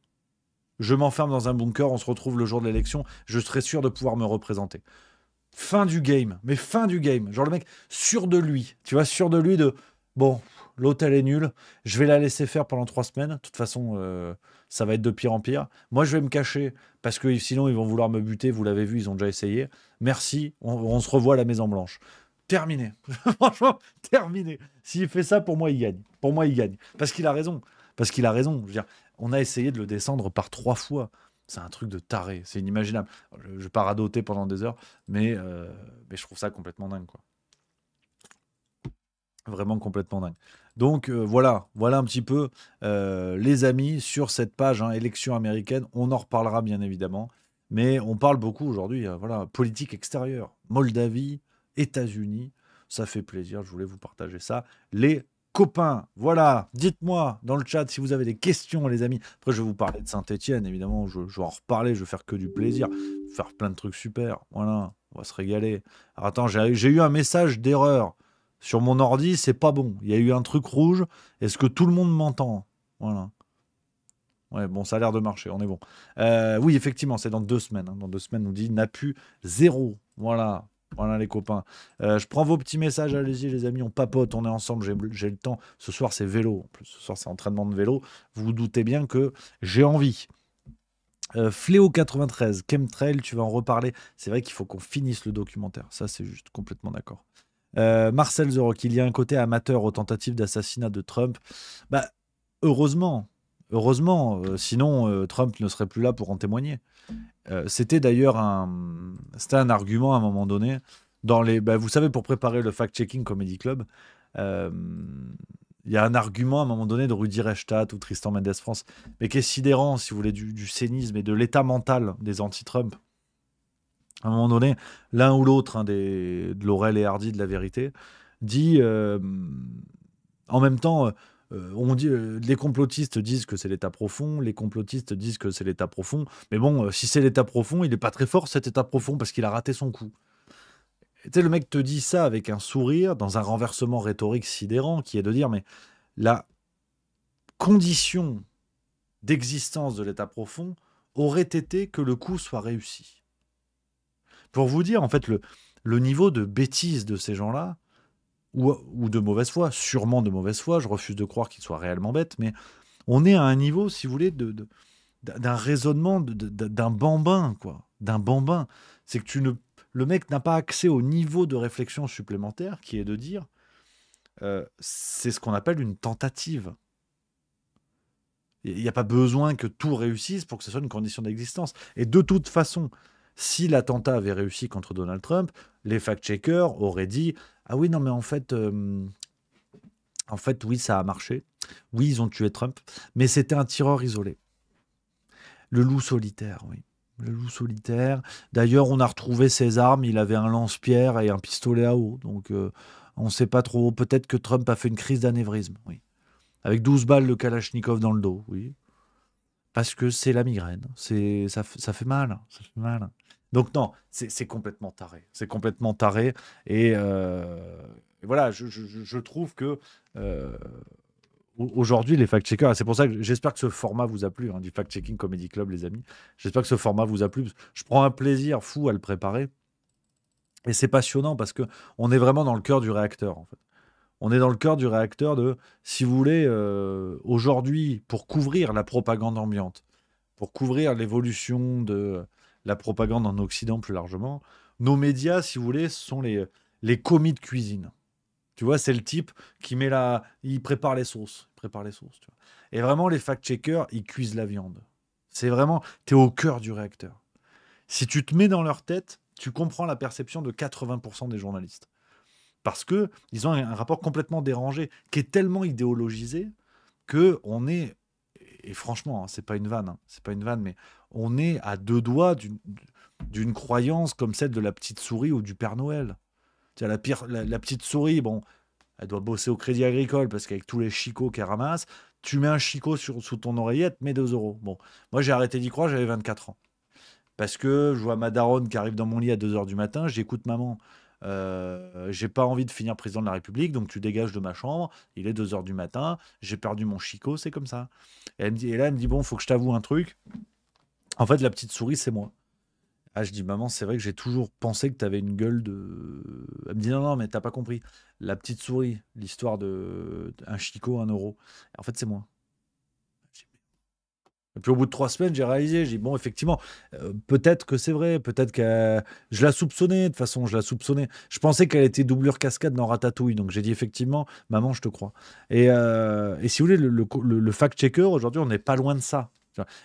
B: Je m'enferme dans un bunker. On se retrouve le jour de l'élection. Je serai sûr de pouvoir me représenter. Fin du game. Mais fin du game. Genre le mec sûr de lui. Tu vois, sûr de lui de... Bon, l'hôtel est nul. Je vais la laisser faire pendant 3 semaines. De toute façon, ça va être de pire en pire. Moi, je vais me cacher parce que sinon, ils vont vouloir me buter. Vous l'avez vu, ils ont déjà essayé. Merci. On se revoit à la Maison Blanche. Terminé. Franchement, terminé. S'il fait ça, pour moi, il gagne. Pour moi, il gagne. Parce qu'il a raison. Parce qu'il a raison. Je veux dire, on a essayé de le descendre par 3 fois. C'est un truc de taré. C'est inimaginable. Je vais pas radoter pendant des heures, mais je trouve ça complètement dingue, quoi. Vraiment complètement dingue. Donc, voilà un petit peu, les amis, sur cette page, hein, élection américaine. On en reparlera, bien évidemment. Mais on parle beaucoup aujourd'hui, voilà, politique extérieure. Moldavie, États-Unis, Ça fait plaisir, je voulais vous partager ça. Les copains, voilà, dites-moi dans le chat si vous avez des questions, les amis. Après, je vais vous parler de Saint-Etienne, évidemment, je vais en reparler, je vais faire que du plaisir, faire plein de trucs super, voilà, on va se régaler. Alors attends, j'ai eu un message d'erreur sur mon ordi, c'est pas bon, il y a eu un truc rouge, est-ce que tout le monde m'entend? Voilà. Ouais, bon, ça a l'air de marcher, on est bon. Oui, effectivement, c'est dans 2 semaines. Dans 2 semaines, on dit NAPU 0. Voilà. Voilà, les copains. Je prends vos petits messages, allez-y, les amis, on papote, on est ensemble, j'ai le temps. Ce soir, c'est vélo. En plus, ce soir, c'est entraînement de vélo. Vous vous doutez bien que j'ai envie. Fléau 93, Chemtrail, tu vas en reparler. C'est vrai qu'il faut qu'on finisse le documentaire. Ça, c'est juste complètement d'accord. Marcel The Rock, il y a un côté amateur aux tentatives d'assassinat de Trump. Bah, heureusement. Heureusement, sinon Trump ne serait plus là pour en témoigner. C'était d'ailleurs un argument à un moment donné. Vous savez, pour préparer le Fact-Checking Comedy Club, il y a un argument à un moment donné de Rudy Reichstadt ou Tristan Mendes France, mais qui est sidérant, si vous voulez, du scénisme et de l'état mental des anti-Trump. À un moment donné, l'un ou l'autre, de Laurel et Hardy de La Vérité, dit en même temps... on dit, les complotistes disent que c'est l'état profond, les complotistes disent que c'est l'état profond, mais bon, si c'est l'état profond, il n'est pas très fort cet état profond parce qu'il a raté son coup. Tu sais, le mec te dit ça avec un sourire, dans un renversement rhétorique sidérant, qui est de dire, mais la condition d'existence de l'état profond aurait été que le coup soit réussi. Pour vous dire, en fait, le niveau de bêtise de ces gens-là, ou de mauvaise foi, sûrement de mauvaise foi, je refuse de croire qu'ils soient réellement bêtes, mais on est à un niveau, si vous voulez, d'un raisonnement, d'un bambin, quoi. D'un bambin. C'est que le mec n'a pas accès au niveau de réflexion supplémentaire, qui est de dire, c'est ce qu'on appelle une tentative. Il n'y a pas besoin que tout réussisse pour que ce soit une condition d'existence. Et de toute façon, si l'attentat avait réussi contre Donald Trump, les fact-checkers auraient dit « Ah oui, non, mais en fait, oui, ça a marché. Oui, ils ont tué Trump. Mais c'était un tireur isolé. » Le loup solitaire, oui. Le loup solitaire. D'ailleurs, on a retrouvé ses armes. Il avait un lance-pierre et un pistolet à eau. Donc, on ne sait pas trop. Peut-être que Trump a fait une crise d'anévrisme, oui. Avec 12 balles de Kalachnikov dans le dos, oui. Parce que c'est la migraine. Ça fait mal. Ça fait mal. Donc non, c'est complètement taré. C'est complètement taré. Et voilà, je trouve que aujourd'hui, les fact-checkers, c'est pour ça que j'espère que ce format vous a plu, du Fact-Checking Comedy Club, les amis. J'espère que ce format vous a plu. Je prends un plaisir fou à le préparer. Et c'est passionnant parce qu'on est vraiment dans le cœur du réacteur, en fait. On est dans le cœur du réacteur de, si vous voulez, aujourd'hui, pour couvrir la propagande ambiante, pour couvrir l'évolution de la propagande en Occident plus largement, nos médias, si vous voulez, sont les commis de cuisine. Tu vois, c'est le type qui il prépare les sauces. Tu vois. Et vraiment, les fact-checkers, ils cuisent la viande. C'est vraiment, tu es au cœur du réacteur. Si tu te mets dans leur tête, tu comprends la perception de 80% des journalistes. Parce qu'ils ont un rapport complètement dérangé, qui est tellement idéologisé qu'on est, et franchement, c'est pas une vanne, mais on est à 2 doigts d'une croyance comme celle de la petite souris ou du Père Noël. La petite souris, bon, elle doit bosser au Crédit Agricole parce qu'avec tous les chicots qu'elle ramasse, tu mets un chicot sous ton oreillette, mets 2 euros. Bon, moi j'ai arrêté d'y croire, j'avais 24 ans. Parce que je vois ma daronne qui arrive dans mon lit à 2 h du matin, j'écoute maman. J'ai pas envie de finir président de la République, donc tu dégages de ma chambre, il est 2 h du matin, j'ai perdu mon chicot, c'est comme ça. Et là, elle me dit, bon, faut que je t'avoue un truc. En fait, la petite souris, c'est moi. Ah, je dis, maman, c'est vrai que j'ai toujours pensé que tu avais une gueule de... Elle me dit, non, mais t'as pas compris. La petite souris, l'histoire de un chicot, 1 euro. En fait, c'est moi. Et puis au bout de 3 semaines, j'ai réalisé, j'ai dit, bon, effectivement, peut-être que c'est vrai, peut-être que je la soupçonnais, de toute façon, je la soupçonnais. Je pensais qu'elle était doublure cascade dans Ratatouille, donc j'ai dit, effectivement, maman, je te crois. Et si vous voulez, le fact-checker, aujourd'hui, on n'est pas loin de ça.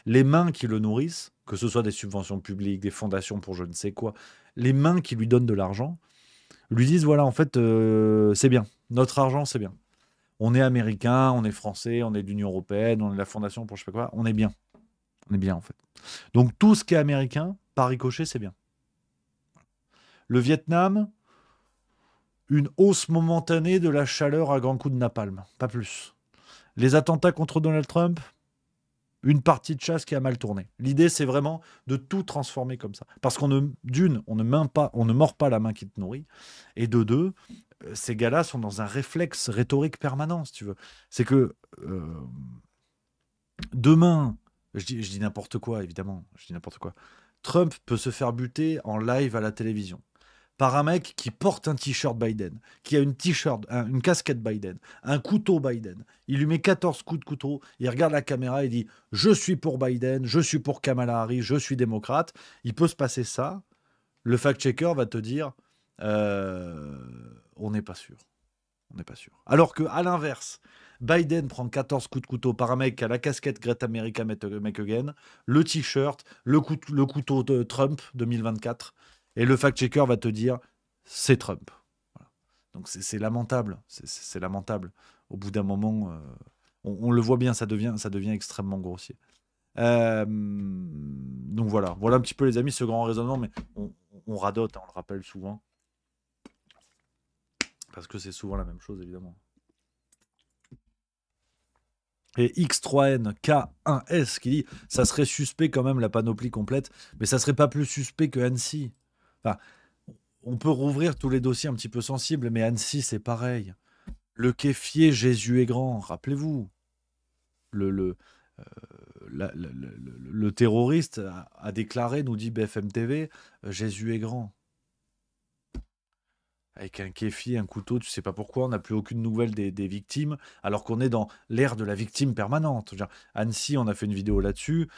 B: Les mains qui le nourrissent, que ce soit des subventions publiques, des fondations pour je ne sais quoi, les mains qui lui donnent de l'argent, lui disent, voilà, en fait, c'est bien, notre argent, c'est bien. On est américain, on est français, on est de l'Union européenne, on est de la fondation pour je sais pas quoi, on est bien. On est bien, en fait. Donc, tout ce qui est américain, par ricochet, c'est bien. Le Vietnam, une hausse momentanée de la chaleur à grands coups de napalm, pas plus. Les attentats contre Donald Trump, une partie de chasse qui a mal tourné. L'idée, c'est vraiment de tout transformer comme ça. Parce qu'on ne, d'une, on ne mord pas la main qui te nourrit, et de deux, ces gars-là sont dans un réflexe rhétorique permanent, si tu veux. C'est que demain, je dis n'importe quoi, évidemment, je dis n'importe quoi. Trump peut se faire buter en live à la télévision par un mec qui porte un t-shirt Biden, qui a une une casquette Biden, un couteau Biden. Il lui met 14 coups de couteau, il regarde la caméra et dit « Je suis pour Biden, je suis pour Kamala Harris, je suis démocrate ». Il peut se passer ça. Le fact-checker va te dire « On n'est pas sûr. On n'est pas sûr. » Alors qu'à l'inverse, Biden prend 14 coups de couteau par un mec qui a la casquette Great America Make Again, le t-shirt, le couteau de Trump 2024, et le fact-checker va te dire c'est Trump. Voilà. Donc c'est lamentable. C'est lamentable. Au bout d'un moment, on le voit bien, ça devient extrêmement grossier. Donc voilà un petit peu les amis, ce grand raisonnement, mais on radote, on le rappelle souvent. Parce que c'est souvent la même chose, évidemment. Et X3N K1S qui dit ça serait suspect quand même la panoplie complète, mais ça serait pas plus suspect que Annecy. Enfin, on peut rouvrir tous les dossiers un petit peu sensibles, mais Annecy c'est pareil. Le kéfier Jésus est grand, rappelez-vous. Le terroriste a déclaré, nous dit BFM TV, Jésus est grand. Avec un kéfier, un couteau, tu sais pas pourquoi, on n'a plus aucune nouvelle des victimes, alors qu'on est dans l'ère de la victime permanente. Annecy, on a fait une vidéo là-dessus.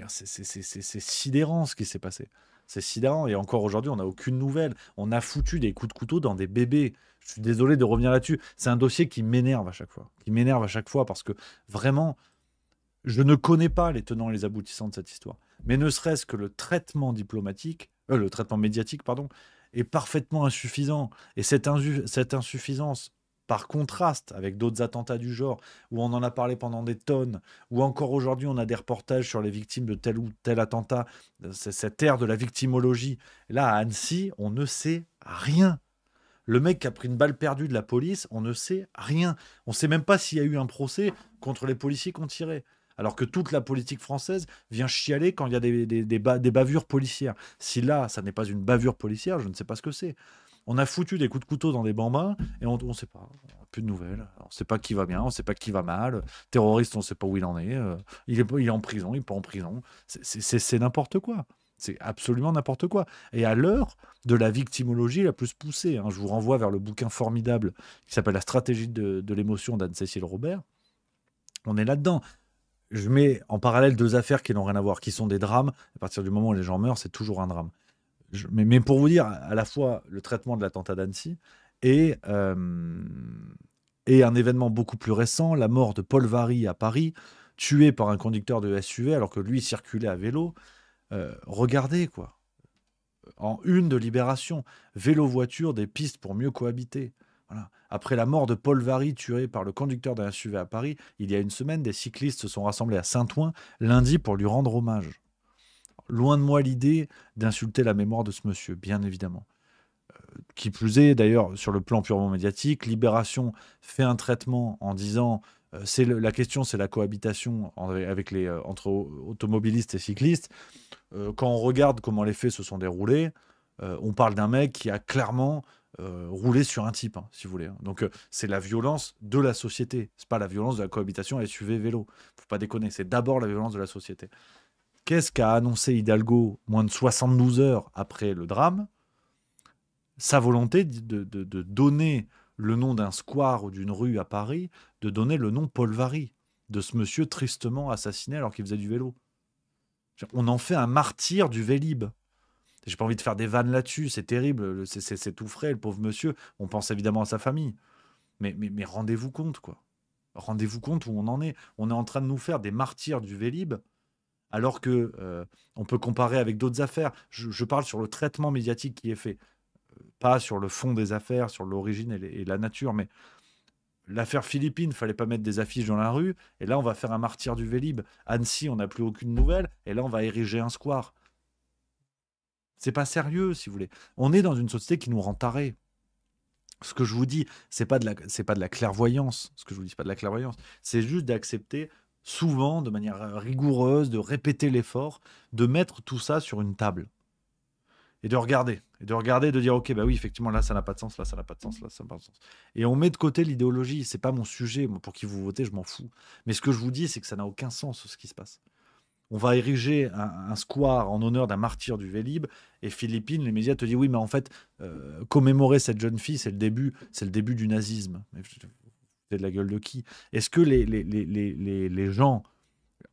B: C'est sidérant ce qui s'est passé. C'est sidérant. Et encore aujourd'hui, on n'a aucune nouvelle. On a foutu des coups de couteau dans des bébés. Je suis désolé de revenir là-dessus. C'est un dossier qui m'énerve à chaque fois. Parce que vraiment, je ne connais pas les tenants et les aboutissants de cette histoire. Mais ne serait-ce que le traitement médiatique, est parfaitement insuffisant. Et cette insuffisance, par contraste avec d'autres attentats du genre, où on en a parlé pendant des tonnes, où encore aujourd'hui on a des reportages sur les victimes de tel ou tel attentat, c'est cette ère de la victimologie. Là, à Annecy, on ne sait rien. Le mec qui a pris une balle perdue de la police, on ne sait rien. On ne sait même pas s'il y a eu un procès contre les policiers qui ont tiré. Alors que toute la politique française vient chialer quand il y a des bavures policières. Si là, ça n'est pas une bavure policière, je ne sais pas ce que c'est. On a foutu des coups de couteau dans des bambins et on ne sait pas. On n'a plus de nouvelles. On ne sait pas qui va bien, on ne sait pas qui va mal. Terroriste, on ne sait pas où il en est. Il est en prison, il n'est pas en prison. C'est n'importe quoi. C'est absolument n'importe quoi. Et à l'heure de la victimologie la plus poussée, je vous renvoie vers le bouquin formidable qui s'appelle La stratégie de l'émotion d'Anne-Cécile Robert. On est là-dedans. Je mets en parallèle deux affaires qui n'ont rien à voir, qui sont des drames. À partir du moment où les gens meurent, c'est toujours un drame. Mais pour vous dire, à la fois le traitement de l'attentat d'Annecy et un événement beaucoup plus récent, la mort de Paul Varry à Paris, tué par un conducteur de SUV alors que lui circulait à vélo. Regardez, quoi. En une de Libération, vélo-voiture, des pistes pour mieux cohabiter. Voilà. Après la mort de Paul Varry, tué par le conducteur d'un SUV à Paris, il y a une semaine, des cyclistes se sont rassemblés à Saint-Ouen lundi pour lui rendre hommage. Loin de moi l'idée d'insulter la mémoire de ce monsieur, bien évidemment. Qui plus est, d'ailleurs, sur le plan purement médiatique, Libération fait un traitement en disant la question, c'est la cohabitation entre automobilistes et cyclistes. Quand on regarde comment les faits se sont déroulés, on parle d'un mec qui a clairement roulé sur un type, si vous voulez. Donc c'est la violence de la société. C'est pas la violence de la cohabitation SUV vélo. Faut pas déconner. C'est d'abord la violence de la société. Qu'est-ce qu'a annoncé Hidalgo moins de 72 heures après le drame? Sa volonté de donner le nom d'un square ou d'une rue à Paris, de donner le nom Paul Varry, de ce monsieur tristement assassiné alors qu'il faisait du vélo. On en fait un martyr du Vélib. J'ai pas envie de faire des vannes là-dessus, c'est terrible, c'est tout frais, le pauvre monsieur. On pense évidemment à sa famille. Mais rendez-vous compte, quoi. Rendez-vous compte où on en est. On est en train de nous faire des martyrs du Vélib, alors que on peut comparer avec d'autres affaires. Je parle sur le traitement médiatique qui est fait. Pas sur le fond des affaires, sur l'origine et la nature, mais l'affaire Philippines, fallait pas mettre des affiches dans la rue, et là on va faire un martyr du Vélib. Annecy, on n'a plus aucune nouvelle, et là on va ériger un square. C'est pas sérieux, si vous voulez. On est dans une société qui nous rend tarés. Ce que je vous dis, c'est pas de la clairvoyance. Ce que je vous dis, c'est pas de la clairvoyance. C'est juste d'accepter souvent, de manière rigoureuse, de répéter l'effort, de mettre tout ça sur une table et de regarder. Et de regarder, de dire, ok, bah oui, effectivement, là, ça n'a pas de sens, là, ça n'a pas de sens, là, ça n'a pas de sens. Et on met de côté l'idéologie. C'est pas mon sujet. Moi, pour qui vous votez, je m'en fous. Mais ce que je vous dis, c'est que ça n'a aucun sens, ce qui se passe. On va ériger un square en honneur d'un martyr du Vélib, et Philippines, les médias te disent oui, mais en fait, commémorer cette jeune fille, c'est le début du nazisme. Mais c'est de la gueule de qui? Est-ce que les gens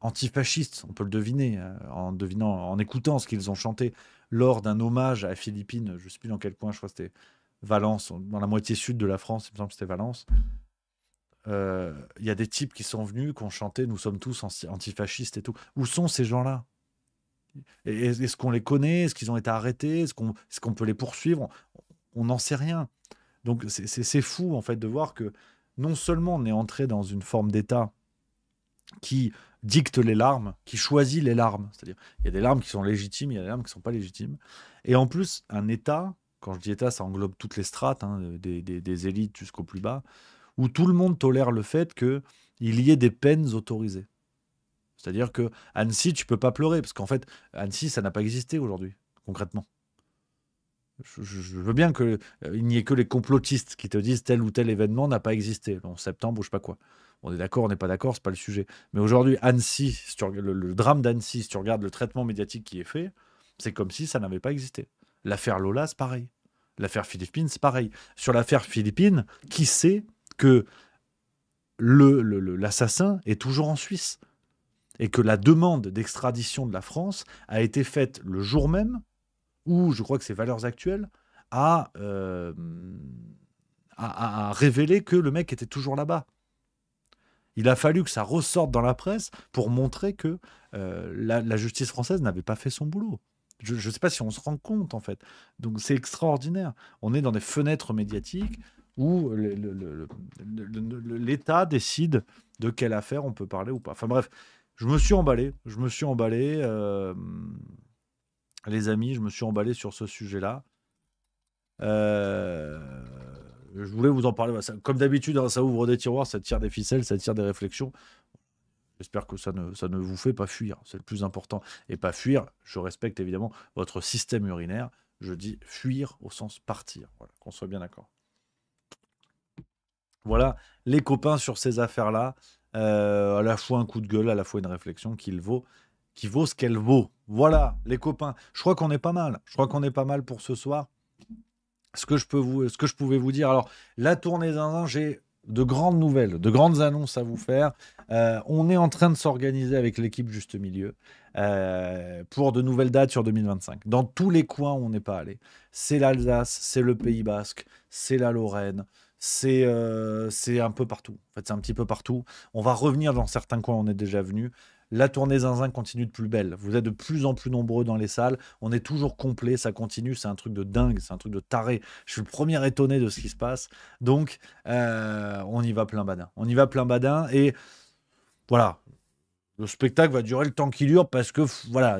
B: antifascistes, on peut le deviner, en écoutant ce qu'ils ont chanté lors d'un hommage à Philippines, je ne sais plus dans quel coin, je crois que c'était Valence, dans la moitié sud de la France, il me semble que c'était Valence. Y a des types qui sont venus, qui ont chanté nous sommes tous antifascistes et tout. Où sont ces gens-là? Est-ce qu'on les connaît? Est-ce qu'ils ont été arrêtés? Est-ce qu'on peut les poursuivre? On n'en sait rien. Donc c'est fou en fait de voir que non seulement on est entré dans une forme d'État qui dicte les larmes, qui choisit les larmes, c'est-à-dire il y a des larmes qui sont légitimes, il y a des larmes qui ne sont pas légitimes, et en plus un État, quand je dis État, ça englobe toutes les strates, hein, des élites jusqu'au plus bas, où tout le monde tolère le fait qu'il y ait des peines autorisées. C'est-à-dire que Annecy, tu peux pas pleurer, parce qu'en fait, Annecy, ça n'a pas existé aujourd'hui, concrètement. Je veux bien qu'il n'y ait que les complotistes qui te disent tel ou tel événement n'a pas existé, en septembre ou je sais pas quoi. On est d'accord, on n'est pas d'accord, c'est pas le sujet. Mais aujourd'hui, Annecy, si tu regardes le drame d'Annecy, si tu regardes le traitement médiatique qui est fait, c'est comme si ça n'avait pas existé. L'affaire Lola, c'est pareil. L'affaire Philippines, c'est pareil. Sur l'affaire Philippines, qui sait que l'assassin est toujours en Suisse et que la demande d'extradition de la France a été faite le jour même où, je crois que c'est Valeurs Actuelles, a révélé que le mec était toujours là-bas. Il a fallu que ça ressorte dans la presse pour montrer que la justice française n'avait pas fait son boulot. Je ne sais pas si on se rend compte, en fait. Donc c'est extraordinaire. On est dans des fenêtres médiatiques où l'État décide de quelle affaire on peut parler ou pas. Enfin bref, je me suis emballé. Les amis, je me suis emballé sur ce sujet-là. Je voulais vous en parler. Comme d'habitude, hein, ça ouvre des tiroirs, ça tire des ficelles, ça tire des réflexions. J'espère que ça ne vous fait pas fuir. C'est le plus important. Et pas fuir, je respecte évidemment votre système urinaire. Je dis fuir au sens partir. Voilà, qu'on soit bien d'accord. Voilà, les copains sur ces affaires-là. À la fois un coup de gueule, à la fois une réflexion qui vaut ce qu'elle vaut. Voilà, les copains. Je crois qu'on est pas mal. Pour ce soir. Ce que je pouvais vous dire. Alors, la tournée zinzin, j'ai de grandes nouvelles, de grandes annonces à vous faire. On est en train de s'organiser avec l'équipe Juste Milieu pour de nouvelles dates sur 2025. Dans tous les coins où on n'est pas allé. C'est l'Alsace, c'est le Pays Basque, c'est la Lorraine. C'est un peu partout. En fait, c'est un petit peu partout. On va revenir dans certains coins où on est déjà venu. La tournée zinzin continue de plus belle. Vous êtes de plus en plus nombreux dans les salles. On est toujours complet. Ça continue. C'est un truc de dingue. C'est un truc de taré. Je suis le premier étonné de ce qui se passe. Donc, on y va plein badin. Et voilà. Le spectacle va durer le temps qu'il dure parce que, voilà,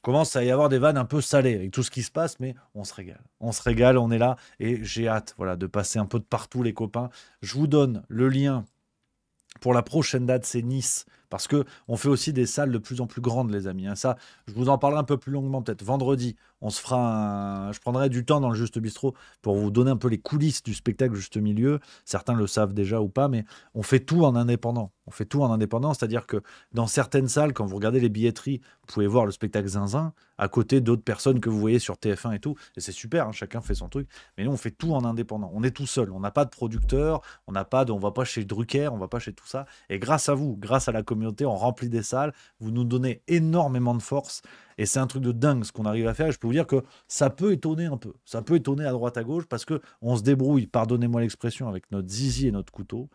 B: commence à y avoir des vannes un peu salées avec tout ce qui se passe, mais on se régale, on est là, et j'ai hâte, voilà, de passer un peu de partout, les copains. Je vous donne le lien pour la prochaine date, c'est Nice, parce que on fait aussi des salles de plus en plus grandes, les amis. Hein. Ça, je vous en parlerai un peu plus longuement, peut-être vendredi. Je prendrai du temps dans le Juste Bistrot pour vous donner un peu les coulisses du spectacle Juste Milieu. Certains le savent déjà ou pas, mais on fait tout en indépendant. C'est-à-dire que dans certaines salles, quand vous regardez les billetteries, vous pouvez voir le spectacle zinzin à côté d'autres personnes que vous voyez sur TF1 et tout. Et c'est super, hein, chacun fait son truc. Mais nous, on fait tout en indépendant. On est tout seul. On n'a pas de producteur. On va pas chez Drucker. On va pas chez tout ça. Et grâce à vous, grâce à la communauté, on remplit des salles. Vous nous donnez énormément de force. Et c'est un truc de dingue ce qu'on arrive à faire. Et je peux vous dire que ça peut étonner un peu. Ça peut étonner à droite, à gauche, parce qu'on se débrouille, pardonnez-moi l'expression, avec notre zizi et notre couteau.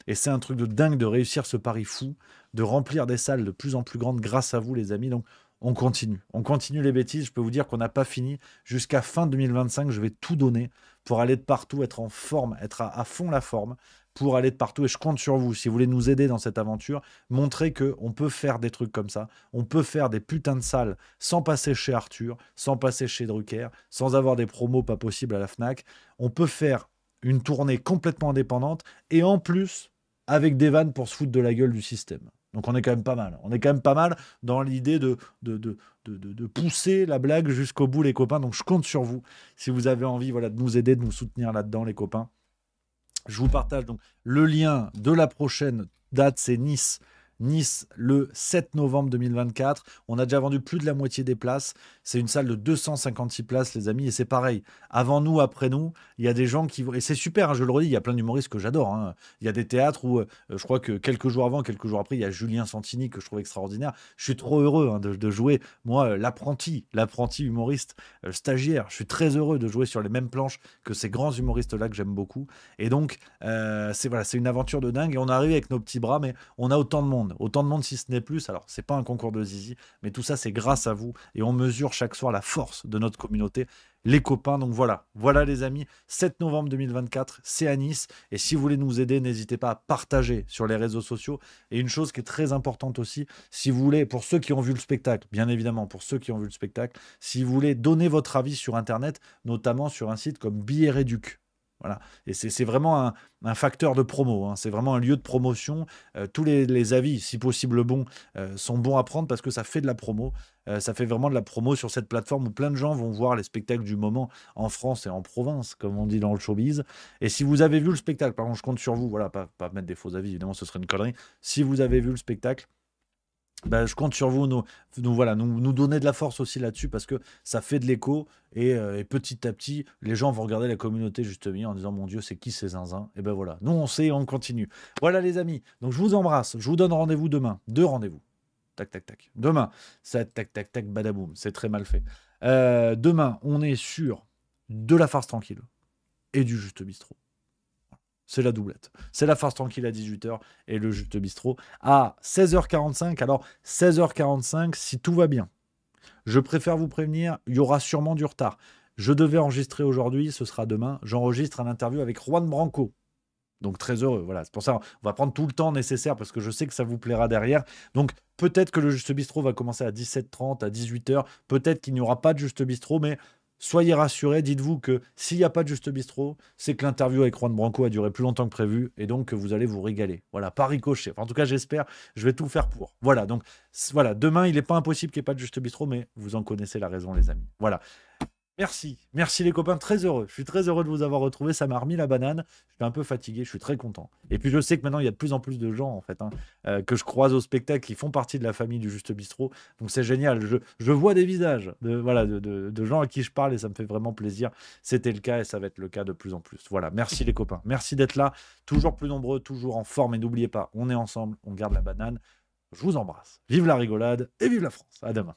B: Et c'est un truc de dingue de réussir ce pari fou, de remplir des salles de plus en plus grandes grâce à vous, les amis. Donc, on continue les bêtises. Je peux vous dire qu'on n'a pas fini. Jusqu'à fin 2025, je vais tout donner pour aller de partout, être en forme, être à fond la forme, pour aller de partout. Et je compte sur vous, si vous voulez nous aider dans cette aventure, montrer qu'on peut faire des trucs comme ça. On peut faire des putains de salles sans passer chez Arthur, sans passer chez Drucker, sans avoir des promos pas possibles à la Fnac. On peut faire une tournée complètement indépendante et en plus avec des vannes pour se foutre de la gueule du système. Donc on est quand même pas mal. On est quand même pas mal dans l'idée de pousser la blague jusqu'au bout, les copains. Donc je compte sur vous. Si vous avez envie de nous aider, de nous soutenir là-dedans, les copains. Je vous partage donc le lien de la prochaine date, c'est Nice. Nice, le 7 novembre 2024. On a déjà vendu plus de la moitié des places. C'est une salle de 256 places, les amis. Et c'est pareil. Avant nous, après nous, il y a des gens qui vont... Et c'est super, hein, je le redis, il y a plein d'humoristes que j'adore. Hein. Il y a des théâtres où, je crois que quelques jours avant, quelques jours après, il y a Julien Santini que je trouve extraordinaire. Je suis trop heureux de jouer, moi, l'apprenti humoriste, stagiaire. Je suis très heureux de jouer sur les mêmes planches que ces grands humoristes-là que j'aime beaucoup. Et donc, c'est une aventure de dingue. Et on arrive avec nos petits bras, mais on a autant de monde si ce n'est plus. Alors c'est pas un concours de zizi, mais tout ça c'est grâce à vous et on mesure chaque soir la force de notre communauté, les copains. Donc voilà les amis, 7 novembre 2024, c'est à Nice et si vous voulez nous aider, n'hésitez pas à partager sur les réseaux sociaux. Et une chose qui est très importante aussi, si vous voulez, pour ceux qui ont vu le spectacle, bien évidemment pour ceux qui ont vu le spectacle, si vous voulez donner votre avis sur internet, notamment sur un site comme Billets Réduc. Voilà. Et c'est vraiment un facteur de promo, hein. C'est vraiment un lieu de promotion. Tous les avis, si possible bons, sont bons à prendre parce que ça fait de la promo. Ça fait vraiment de la promo sur cette plateforme où plein de gens vont voir les spectacles du moment en France et en province, comme on dit dans le showbiz. Et si vous avez vu le spectacle, par contre, je compte sur vous, voilà, pas mettre des faux avis, évidemment, ce serait une connerie. Si vous avez vu le spectacle, je compte sur vous, nous donner de la force aussi là-dessus parce que ça fait de l'écho et petit à petit, les gens vont regarder la communauté justement en disant mon Dieu, c'est qui ces zinzins? Et ben voilà, nous on sait, on continue. Voilà les amis, donc je vous embrasse, je vous donne rendez-vous demain, 2 rendez-vous. Tac, tac, tac. Demain, ça tac, tac, tac, badaboum, c'est très mal fait. Demain, on est sur de la farce tranquille et du juste bistrot. C'est la doublette. C'est la farce tranquille à 18h et le Juste Bistrot à 16h45. Alors, 16h45, si tout va bien, je préfère vous prévenir, il y aura sûrement du retard. Je devais enregistrer aujourd'hui, ce sera demain. J'enregistre un interview avec Juan Branco. Donc, très heureux. Voilà, c'est pour ça on va prendre tout le temps nécessaire parce que je sais que ça vous plaira derrière. Donc, peut-être que le Juste Bistrot va commencer à 17h30, à 18h. Peut-être qu'il n'y aura pas de Juste Bistrot, mais... soyez rassurés, dites-vous que s'il n'y a pas de Juste Bistrot, c'est que l'interview avec Juan Branco a duré plus longtemps que prévu et donc que vous allez vous régaler. Voilà, pas ricocher. Enfin, en tout cas, j'espère, je vais tout faire pour. Voilà, donc voilà, demain, il n'est pas impossible qu'il n'y ait pas de Juste Bistrot, mais vous en connaissez la raison, les amis. Voilà. Merci les copains, très heureux. Je suis très heureux de vous avoir retrouvé, ça m'a remis la banane. Je suis un peu fatigué, je suis très content. Et puis je sais que maintenant il y a de plus en plus de gens en fait que je croise au spectacle qui font partie de la famille du Juste Bistrot. Donc c'est génial. Je vois des visages de gens à qui je parle et ça me fait vraiment plaisir. C'était le cas et ça va être le cas de plus en plus. Voilà, merci les copains, merci d'être là, toujours plus nombreux, toujours en forme et n'oubliez pas, on est ensemble, on garde la banane. Je vous embrasse. Vive la rigolade et vive la France. À demain.